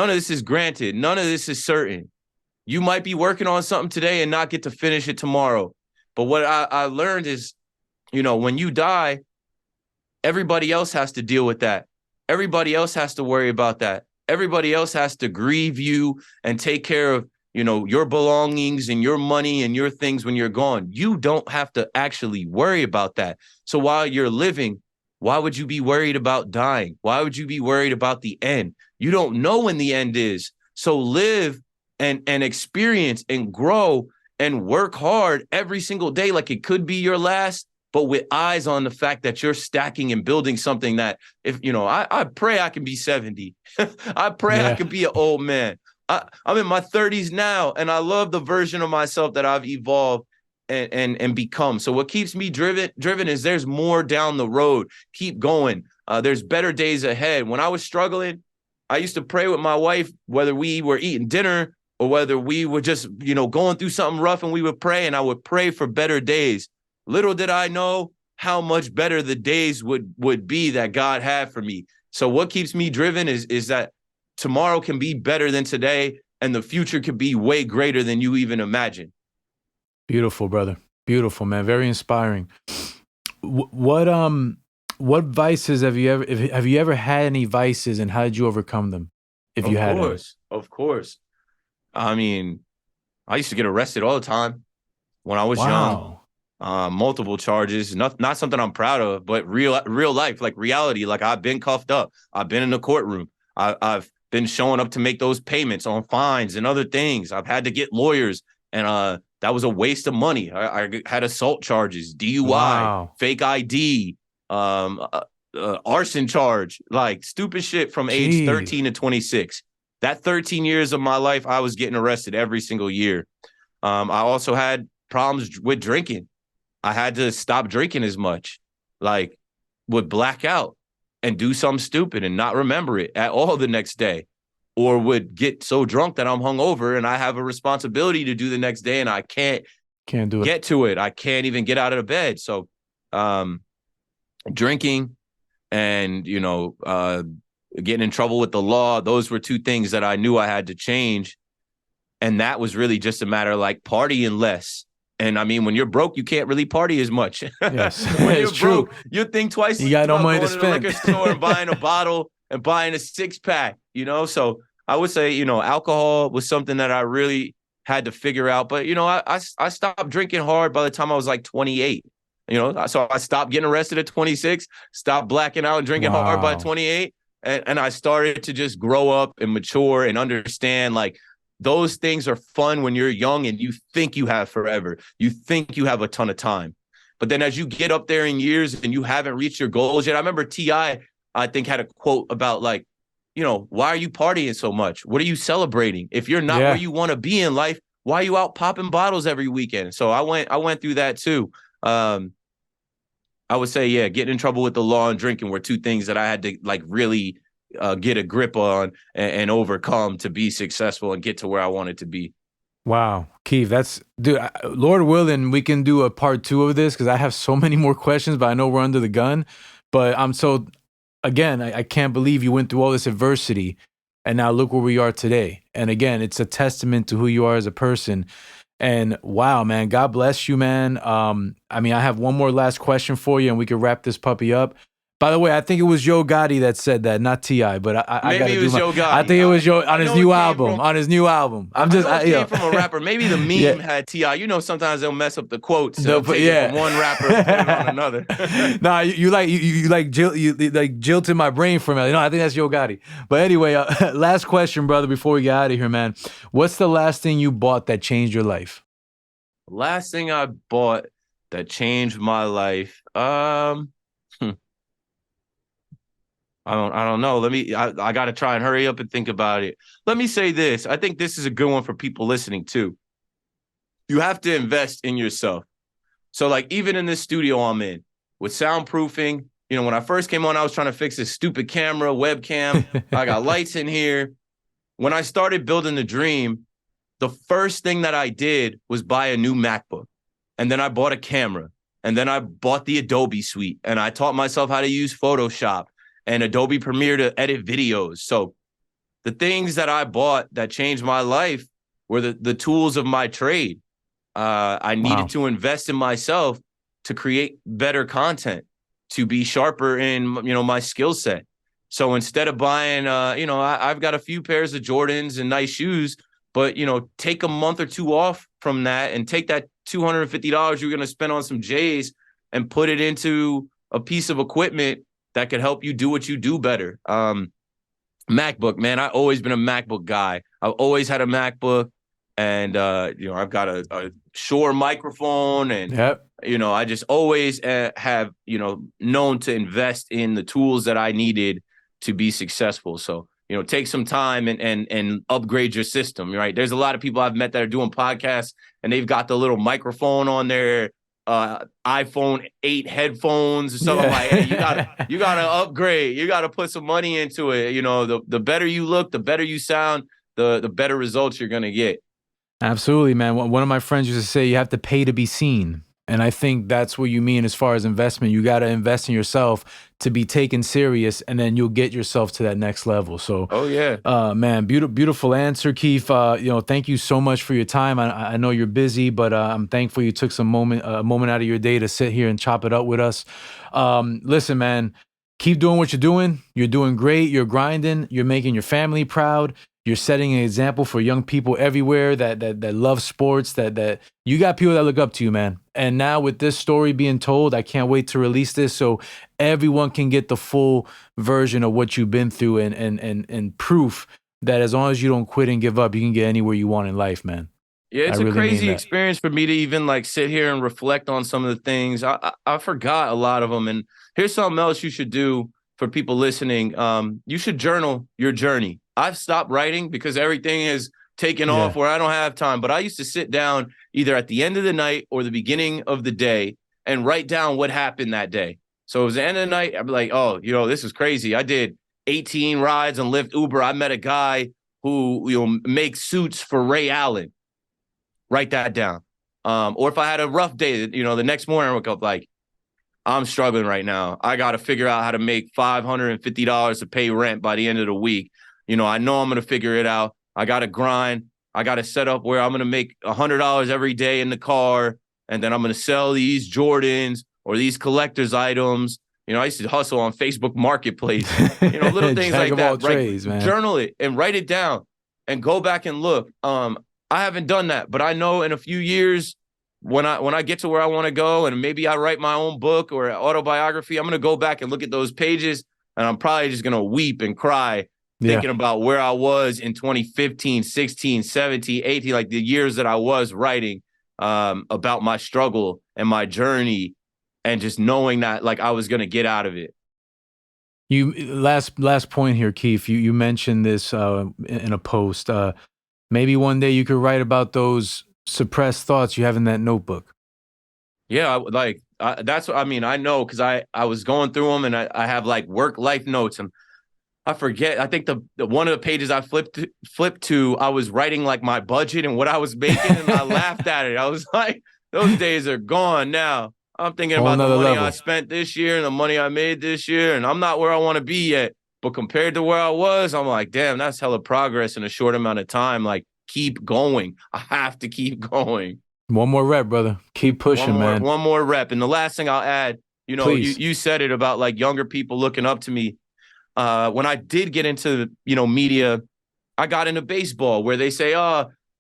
of this is granted. None of this is certain. You might be working on something today and not get to finish it tomorrow. But what I learned is, when you die, everybody else has to deal with that. Everybody else has to worry about that. Everybody else has to grieve you and take care of, your belongings and your money and your things when you're gone. You don't have to actually worry about that. So while you're living, why would you be worried about dying? Why would you be worried about the end? You don't know when the end is. So live and experience and grow and work hard every single day like it could be your last, but with eyes on the fact that you're stacking and building something that if, I pray I can be 70. I pray I can be an old man. I'm in my 30s now, and I love the version of myself that I've evolved and become. So what keeps me driven is there's more down the road. Keep going. There's better days ahead. When I was struggling, I used to pray with my wife, whether we were eating dinner or whether we were just, going through something rough, and we would pray, and I would pray for better days. Little did I know how much better the days would be that God had for me. So what keeps me driven is that tomorrow can be better than today, and the future can be way greater than you even imagine. Beautiful, brother. Beautiful, man. Very inspiring. What vices have you ever had any vices, and how did you overcome them? If you had any? Of course. I mean, I used to get arrested all the time when I was young. Multiple charges, not something I'm proud of, but real life, like reality. Like I've been cuffed up. I've been in the courtroom. I've been showing up to make those payments on fines and other things. I've had to get lawyers, and that was a waste of money. I had assault charges, DUI, fake ID, arson charge, like stupid shit from age 13 to 26. That 13 years of my life, I was getting arrested every single year. I also had problems with drinking. I had to stop drinking as much, like would black out and do something stupid and not remember it at all the next day, or would get so drunk that I'm hungover and I have a responsibility to do the next day and I can't Can't do it. get to it. I can't even get out of the bed. So drinking and, getting in trouble with the law, those were two things that I knew I had to change. And that was really just a matter of like partying less. And I mean, when you're broke, you can't really party as much. Yes, When it's you're true. broke, you think twice. You got no about money to going the spend. liquor store and buying a bottle and buying a 6-pack, So I would say, alcohol was something that I really had to figure out. But, I stopped drinking hard by the time I was like 28. So I stopped getting arrested at 26, stopped blacking out and drinking hard by 28. And I started to just grow up and mature and understand like those things are fun when you're young and you think you have forever. You think you have a ton of time. But then as you get up there in years and you haven't reached your goals yet, I remember T.I., I think, had a quote about like, why are you partying so much? What are you celebrating? If you're not where you want to be in life, why are you out popping bottles every weekend? So I went through that too. I would say, getting in trouble with the law and drinking were two things that I had to like really get a grip on and overcome to be successful and get to where I wanted to be. Wow, Keith, dude, Lord willing, we can do a part 2 of this because I have so many more questions, but I know we're under the gun. But again, I can't believe you went through all this adversity and now look where we are today. And again, it's a testament to who you are as a person. And wow, man, God bless you, man. I have one more last question for you and we can wrap this puppy up. By the way, I think it was Yo Gotti that said that, not T.I., but I maybe it was Yo Gotti. I think it was Yo on his new album. On his new album, I'm just I came from a rapper. Maybe the meme had T.I. Sometimes they'll mess up the quotes. So take it from one rapper and put it on another. Nah, you jilted my brain for a minute. I think that's Yo Gotti. But anyway, last question, brother, before we get out of here, man. What's the last thing you bought that changed your life? Last thing I bought that changed my life. I don't know. I got to try and hurry up and think about it. Let me say this. I think this is a good one for people listening too. You have to invest in yourself. So like even in this studio I'm in with soundproofing, when I first came on, I was trying to fix this stupid camera, webcam. I got lights in here. When I started building the dream, the first thing that I did was buy a new MacBook. And then I bought a camera. And then I bought the Adobe suite. And I taught myself how to use Photoshop and Adobe Premiere to edit videos. So the things that I bought that changed my life were the tools of my trade. I needed to invest in myself to create better content, to be sharper in, my skill set. So instead of buying, I've got a few pairs of Jordans and nice shoes, but, take a month or two off from that and take that $250 you're going to spend on some J's and put it into a piece of equipment that could help you do what you do better. MacBook, man, I've always been a MacBook guy. I've always had a MacBook and, I've got a Shure microphone and, I just always have, known to invest in the tools that I needed to be successful. So, take some time and upgrade your system, right? There's a lot of people I've met that are doing podcasts and they've got the little microphone on their iPhone 8 headphones or something like that. You gotta upgrade. You gotta put some money into it. The better you look, the better you sound, the better results you're gonna get. Absolutely, man. One of my friends used to say you have to pay to be seen. And I think that's what you mean as far as investment. You got to invest in yourself to be taken serious, and then you'll get yourself to that next level. So, man, beautiful answer, Keith. Thank you so much for your time. I know you're busy, but I'm thankful you took a moment out of your day to sit here and chop it up with us. Listen, man, keep doing what you're doing. You're doing great. You're grinding. You're making your family proud. You're setting an example for young people everywhere that love sports, that you got people that look up to you, man. And now with this story being told, I can't wait to release this so everyone can get the full version of what you've been through and proof that as long as you don't quit and give up, you can get anywhere you want in life, man. Yeah, it's a crazy experience for me to even like sit here and reflect on some of the things. I forgot a lot of them. And here's something else you should do for people listening. You should journal your journey. I've stopped writing because everything is taken off where I don't have time. But I used to sit down either at the end of the night or the beginning of the day and write down what happened that day. So it was the end of the night. I'd be like, oh, this is crazy. I did 18 rides on Lyft, Uber. I met a guy who makes suits for Ray Allen. Write that down. Or if I had a rough day, the next morning I woke up like, I'm struggling right now. I got to figure out how to make $550 to pay rent by the end of the week. I know I'm going to figure it out. I got to grind. I got to set up where I'm going to make $100 every day in the car. And then I'm going to sell these Jordans or these collector's items. I used to hustle on Facebook Marketplace, little things like that. Trades, man. Journal it and write it down and go back and look. I haven't done that, but I know in a few years, when I get to where I want to go and maybe I write my own book or autobiography, I'm going to go back and look at those pages and I'm probably just going to weep and cry thinking about where I was in 2015, 16, 17, 18, like the years that I was writing about my struggle and my journey and just knowing that like I was going to get out of it. You last point here, Keith, you mentioned this in a post. Maybe one day you could write about those suppressed thoughts you have in that notebook. Yeah, that's what I mean. I know because I was going through them and I have like work life notes and I forget. I think the one of the pages I flipped to, I was writing like my budget and what I was making and I laughed at it. I was like, those days are gone now. I'm thinking about the money I spent this year and the money I made this year and I'm not where I want to be yet. But compared to where I was, I'm like, damn, that's hella progress in a short amount of time. Like, keep going. I have to keep going. One more rep, brother. Keep pushing, man. One more rep. And the last thing I'll add, you said it about like younger people looking up to me. When I did get into, media, I got into baseball where they say,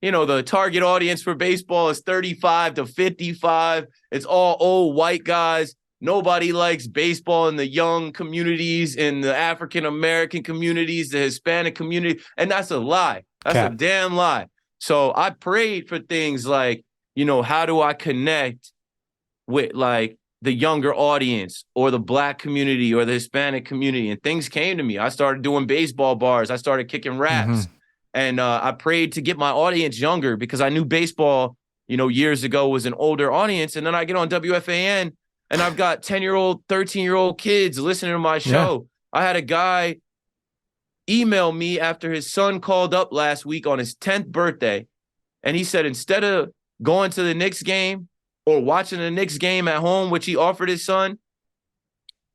the target audience for baseball is 35 to 55. It's all old white guys. Nobody likes baseball in the young communities, in the African-American communities, the Hispanic community. And that's a lie. That's a damn lie. So I prayed for things like, how do I connect with like the younger audience or the Black community or the Hispanic community? And things came to me. I started doing baseball bars. I started kicking raps. And I prayed to get my audience younger because I knew baseball, years ago was an older audience. And then I get on WFAN and I've got 10-year-old, 13-year-old kids listening to my show. Yeah. I had a guy email me after his son called up last week on his 10th birthday. And he said, instead of going to the Knicks game or watching the Knicks game at home, which he offered his son,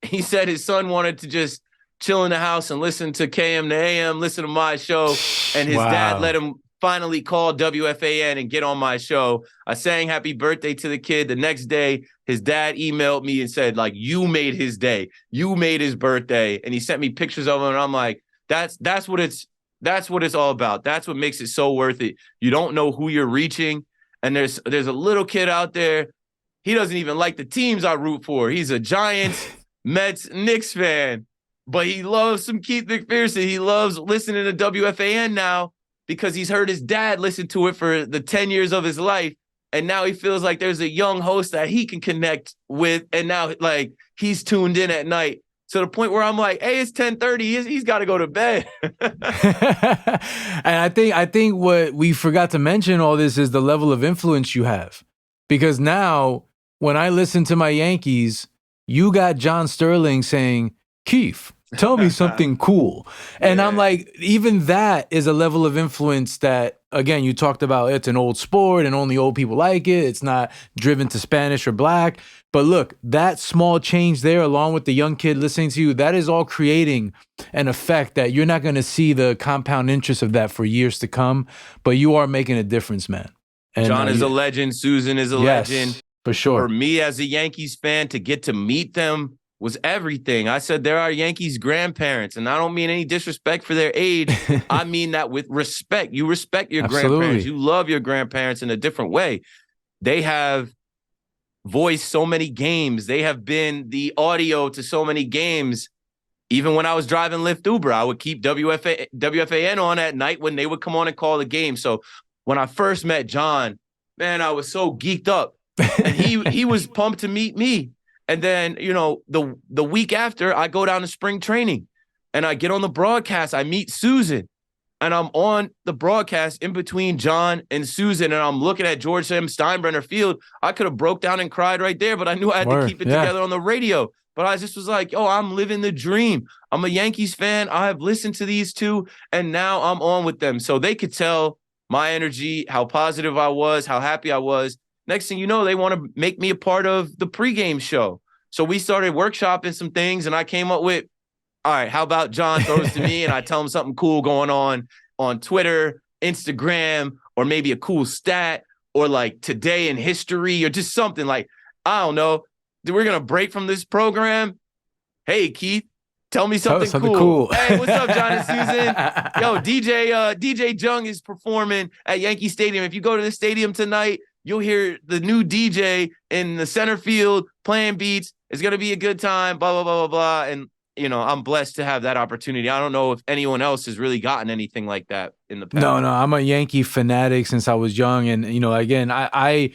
he said his son wanted to just chill in the house and listen to KM to AM, listen to my show. And his dad let him finally call WFAN and get on my show. I sang happy birthday to the kid. The next day, his dad emailed me and said, like, you made his day. You made his birthday. And he sent me pictures of him. And I'm like, that's what it's all about. That's what makes it so worth it. You don't know who you're reaching. And there's a little kid out there. He doesn't even like the teams I root for. He's a Giants, Mets, Knicks fan. But he loves some Keith McPherson. He loves listening to WFAN now because he's heard his dad listen to it for the 10 years of his life. And now he feels like there's a young host that he can connect with. And now, like, he's tuned in at night to the point where I'm like, hey, it's 10:30. He's got to go to bed. And I think what we forgot to mention all this is the level of influence you have. Because now when I listen to my Yankees, you got John Sterling saying, Keith, tell me something cool. And I'm like, even that is a level of influence that, again, you talked about it's an old sport and only old people like it. It's not driven to Spanish or Black. But look, that small change there, along with the young kid listening to you, that is all creating an effect that you're not going to see the compound interest of that for years to come. But you are making a difference, man. And John is a legend. Susan is a legend. For sure. For me as a Yankees fan, to get to meet them was everything. I said they're our Yankees grandparents, and I don't mean any disrespect for their age. I mean that with respect. You respect your grandparents. You love your grandparents in a different way. They have voiced so many games. They have been the audio to so many games. Even when I was driving Lyft Uber, I would keep WFAN on at night when they would come on and call the game. So when I first met John, man, I was so geeked up. And he was pumped to meet me. And then, the week after, I go down to spring training and I get on the broadcast. I meet Susan and I'm on the broadcast in between John and Susan. And I'm looking at George M. Steinbrenner Field. I could have broke down and cried right there, but I knew I had to keep it together on the radio. But I just was like, I'm living the dream. I'm a Yankees fan. I have listened to these two and now I'm on with them. So they could tell my energy, how positive I was, how happy I was. Next thing you know, they want to make me a part of the pregame show. So we started workshopping some things, and I came up with, all right, how about John throws to me and I tell him something cool going on Twitter, Instagram, or maybe a cool stat, or like today in history, or just something like, I don't know. We're going to break from this program. Hey, Keith, tell me something cool. Hey, what's up, John and Susan? Yo, DJ Jung is performing at Yankee Stadium. If you go to the stadium tonight, you'll hear the new DJ in the center field playing beats. It's going to be a good time, blah, blah, blah, blah, blah. And, you know, I'm blessed to have that opportunity. I don't know if anyone else has really gotten anything like that in the past. No, I'm a Yankee fanatic since I was young. And, you know, again, I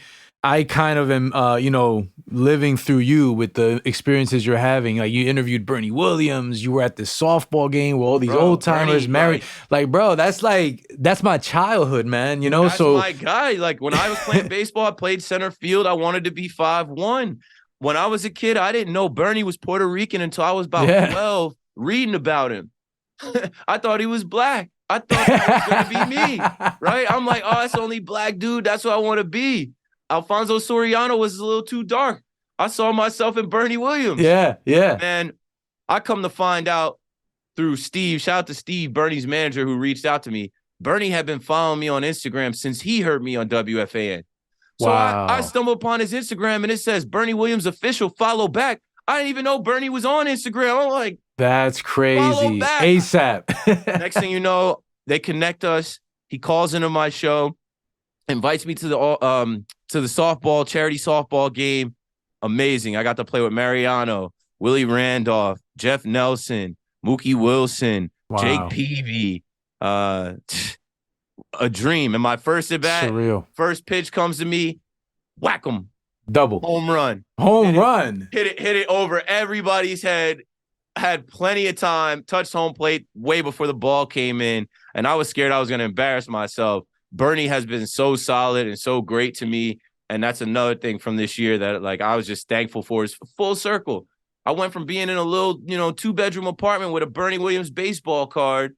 kind of am, you know, living through you with the experiences you're having. Like, you interviewed Bernie Williams. You were at this softball game where all these old timers married. Like, bro, that's my childhood, man. You know, that's my guy. Like, when I was playing baseball, I played center field. I wanted to be 5'1". When I was a kid, I didn't know Bernie was Puerto Rican until I was about 12, reading about him. I thought he was black. I thought that was going to be me, right? I'm like, oh, that's the only black dude. That's what I want to be. Alfonso Soriano was a little too dark. I saw myself in Bernie Williams. Yeah. And I come to find out through Steve, shout out to Steve, Bernie's manager, who reached out to me. Bernie had been following me on Instagram since he heard me on WFAN. So wow. I stumbled upon his Instagram, and it says Bernie Williams official, follow back. I didn't even know Bernie was on Instagram. I'm like, that's crazy. ASAP. Next thing you know, they connect us. He calls into my show, invites me to the softball, charity softball game. Amazing. I got to play with Mariano, Willie Randolph, Jeff Nelson, Mookie Wilson, Jake Peavy. A dream. And my first at bat, first pitch comes to me, whack 'em. Double. Home run. Hit it over everybody's head. Had plenty of time, touched home plate way before the ball came in, and I was scared I was going to embarrass myself. Bernie has been so solid and so great to me, and that's another thing from this year that, like, I was just thankful for. Is full circle. I went from being in a little, 2-bedroom apartment with a Bernie Williams baseball card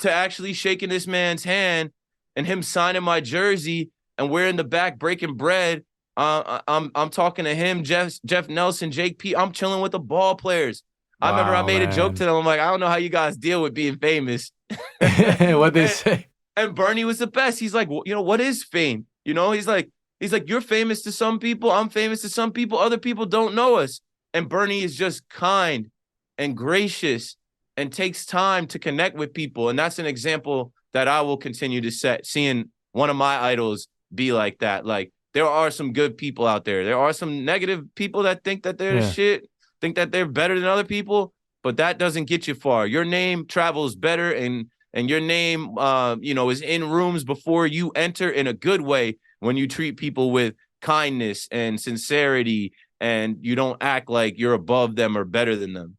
to actually shaking this man's hand and him signing my jersey, and we're in the back breaking bread. I'm talking to him, Jeff Nelson, Jake P. I'm chilling with the ball players. I remember I made a joke to them. I'm like, I don't know how you guys deal with being famous. What they say? And Bernie was the best. He's like, what is fame? He's like, you're famous to some people. I'm famous to some people. Other people don't know us. And Bernie is just kind and gracious and takes time to connect with people. And that's an example that I will continue to set, seeing one of my idols be like that. Like, there are some good people out there. There are some negative people that think that they're the shit, think that they're better than other people, but that doesn't get you far. Your name travels better, and your name, is in rooms before you enter in a good way when you treat people with kindness and sincerity, and you don't act like you're above them or better than them.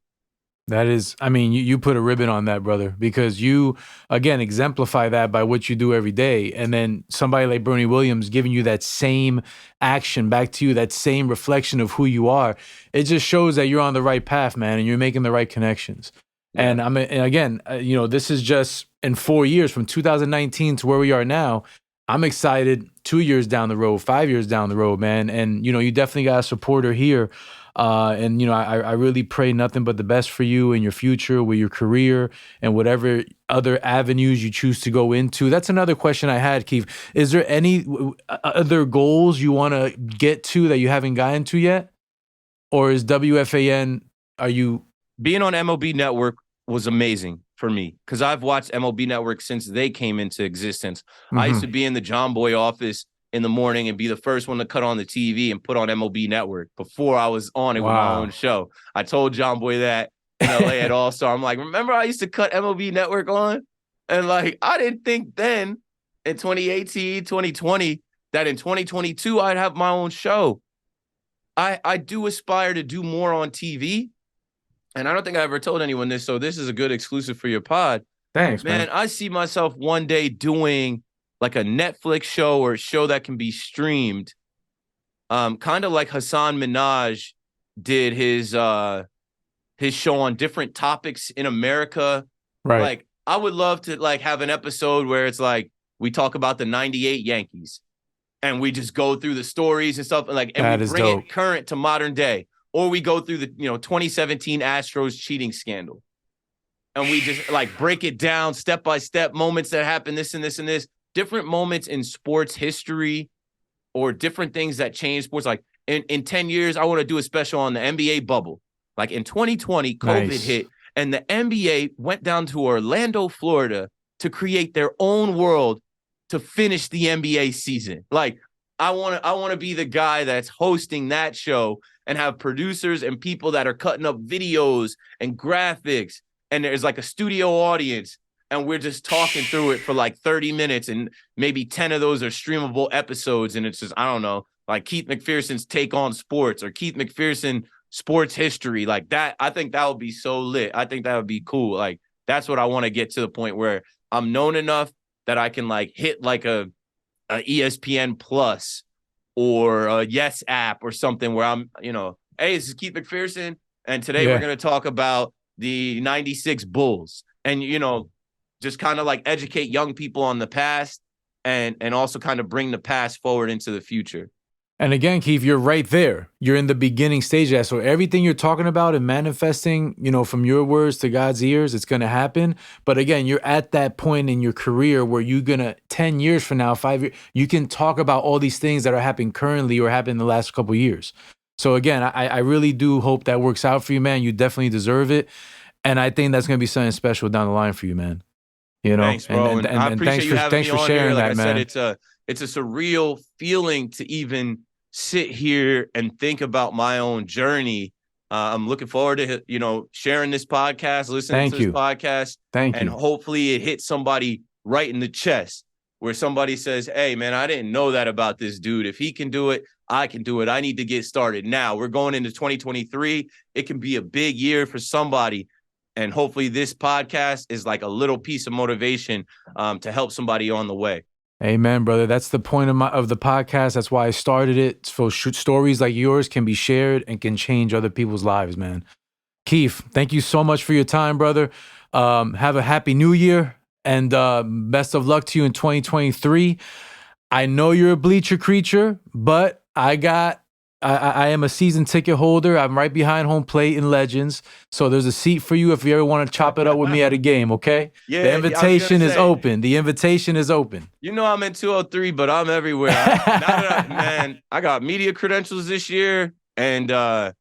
That is, I mean, you put a ribbon on that, brother, because you, again, exemplify that by what you do every day. And then somebody like Bernie Williams giving you that same action back to you, that same reflection of who you are. It just shows that you're on the right path, man, and you're making the right connections. Yeah. And again, this is just in 4 years, from 2019 to where we are now. I'm excited 2 years down the road, 5 years down the road, man. And, you definitely got a supporter here. I really pray nothing but the best for you in your future with your career and whatever other avenues you choose to go into. That's another question I had, Keith. Is there any other goals you want to get to that you haven't gotten to yet? Or is WFAN, being on MLB Network was amazing for me, because I've watched MLB Network since they came into existence. Mm-hmm. I used to be in the John Boy office in the morning and be the first one to cut on the TV and put on MLB Network before I was on it with my own show. I told John Boy that in LA at All-Star. I'm like, remember I used to cut MLB Network on? And like, I didn't think then in 2018, 2020, that in 2022, I'd have my own show. I do aspire to do more on TV. And I don't think I ever told anyone this, so this is a good exclusive for your pod. Thanks, man. I see myself one day doing like a Netflix show or a show that can be streamed, kind of like Hassan Minhaj did his show on different topics in America. Right. Like, I would love to like have an episode where it's like we talk about the '98 Yankees, and we just go through the stories and stuff, and That we is bring dope. it current to modern day, or we go through the 2017 Astros cheating scandal, and we just break it down step by step, moments that happen, this and this and this, different moments in sports history, or different things that change sports. Like in 10 years, I want to do a special on the NBA bubble. Like in 2020, COVID hit, and the NBA went down to Orlando, Florida, to create their own world to finish the NBA season. Like, I want to be the guy that's hosting that show and have producers and people that are cutting up videos and graphics, and there's like a studio audience, and we're just talking through it for like 30 minutes, and maybe 10 of those are streamable episodes, and it's just, I don't know, like Keith McPherson's take on sports, or Keith McPherson sports history, like that. I think that would be so lit. I think that would be cool. Like, that's what I want to get to, the point where I'm known enough that I can hit a ESPN Plus or a YES app or something, where I'm, hey, this is Keith McPherson, and today we're going to talk about the 96 Bulls, and, just kind of educate young people on the past, and also kind of bring the past forward into the future. And again, Keith, you're right there. You're in the beginning stage of that. So everything you're talking about and manifesting, from your words to God's ears, it's going to happen. But again, you're at that point in your career where you're going to, 10 years from now, 5 years, you can talk about all these things that are happening currently or happened in the last couple of years. So again, I really do hope that works out for you, man. You definitely deserve it. And I think that's going to be something special down the line for you, man. Thanks, bro. And I appreciate you having me on here. Like I said, it's a surreal feeling to even sit here and think about my own journey. I'm looking forward to, sharing this podcast, listening to this podcast. Thank you. And hopefully it hits somebody right in the chest, where somebody says, hey, man, I didn't know that about this dude. If he can do it, I can do it. I need to get started now. We're going into 2023. It can be a big year for somebody. And hopefully this podcast is like a little piece of motivation to help somebody on the way. Amen, brother. That's the point of the podcast. That's why I started it. So stories like yours can be shared and can change other people's lives, man. Keith, thank you so much for your time, brother. Have a happy new year, and best of luck to you in 2023. I know you're a bleacher creature, but I am a season ticket holder. I'm right behind home plate in Legends. So there's a seat for you if you ever want to chop it up with me at a game, okay? Yeah, the invitation is open. The invitation is open. I'm in 203, but I'm everywhere. Man, I got media credentials this year, and not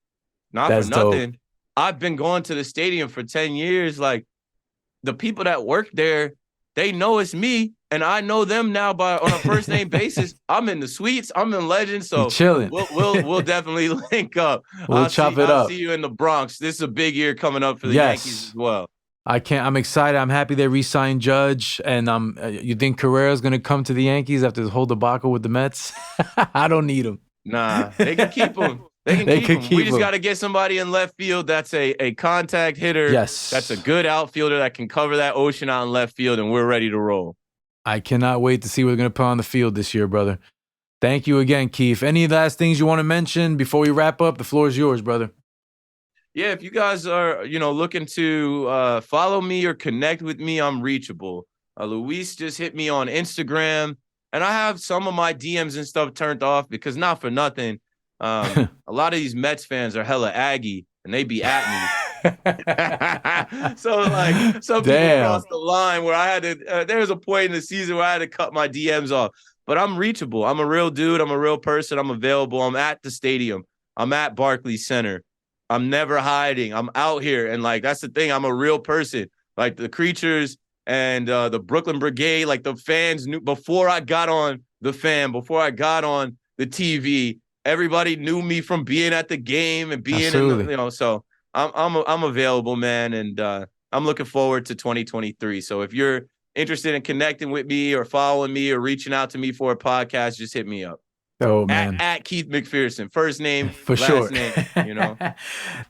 That's for nothing. Dope. I've been going to the stadium for 10 years. Like, the people that work there, they know it's me, and I know them now on a first name basis. I'm in the suites. I'm in Legends, so chilling. We'll definitely link up. I'll see you in the Bronx. This is a big year coming up for the Yankees as well. I'm excited. I'm happy they re-signed Judge, and you think Carrera's going to come to the Yankees after this whole debacle with the Mets? I don't need him. Nah, they can keep him. They can keep him. We just got to get somebody in left field that's a contact hitter. Yes. That's a good outfielder that can cover that ocean out in left field, and we're ready to roll. I cannot wait to see what we're going to put on the field this year, brother. Thank you again, Keith. Any last things you want to mention before we wrap up? The floor is yours, brother. Yeah, if you guys are, looking to follow me or connect with me, I'm reachable. Luis just hit me on Instagram, and I have some of my DMs and stuff turned off because, not for nothing, a lot of these Mets fans are hella Aggie, and they be at me. So some people crossed the line where I had to, there was a point in the season where I had to cut my DMs off, but I'm reachable. I'm a real dude. I'm a real person. I'm available. I'm at the stadium. I'm at Barclays Center. I'm never hiding. I'm out here. And that's the thing. I'm a real person. Like the Creatures and the Brooklyn Brigade, the fans knew before I got on the fan, before I got on the TV, everybody knew me from being at the game and being in so I'm available, man, and I'm looking forward to 2023. So if you're interested in connecting with me or following me or reaching out to me for a podcast, just hit me up. Oh, man. At Keith McPherson. First name, for last sure. name,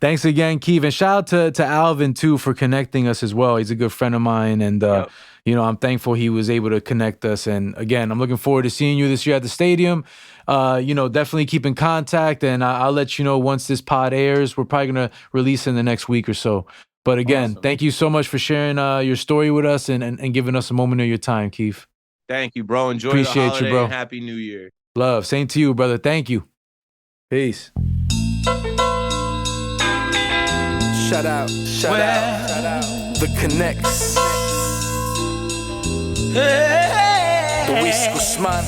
Thanks again, Keith. And shout out to Alvin, too, for connecting us as well. He's a good friend of mine, and I'm thankful he was able to connect us. And again, I'm looking forward to seeing you this year at the stadium. Definitely keep in contact, and I'll let you know once this pod airs. We're probably going to release in the next week or so. But again, awesome. Thank you so much for sharing your story with us and giving us a moment of your time, Keith. Thank you, bro. Enjoy Appreciate the holiday, you, bro. And Happy New Year. Love. Same to you, brother. Thank you. Peace. Shout out. The Connects. Luis Guzman.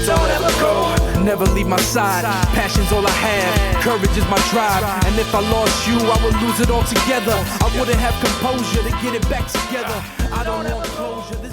Don't ever go, never leave my side. Passion's all I have, courage is my drive. And if I lost you, I would lose it all together. I wouldn't have composure to get it back together. I don't want closure.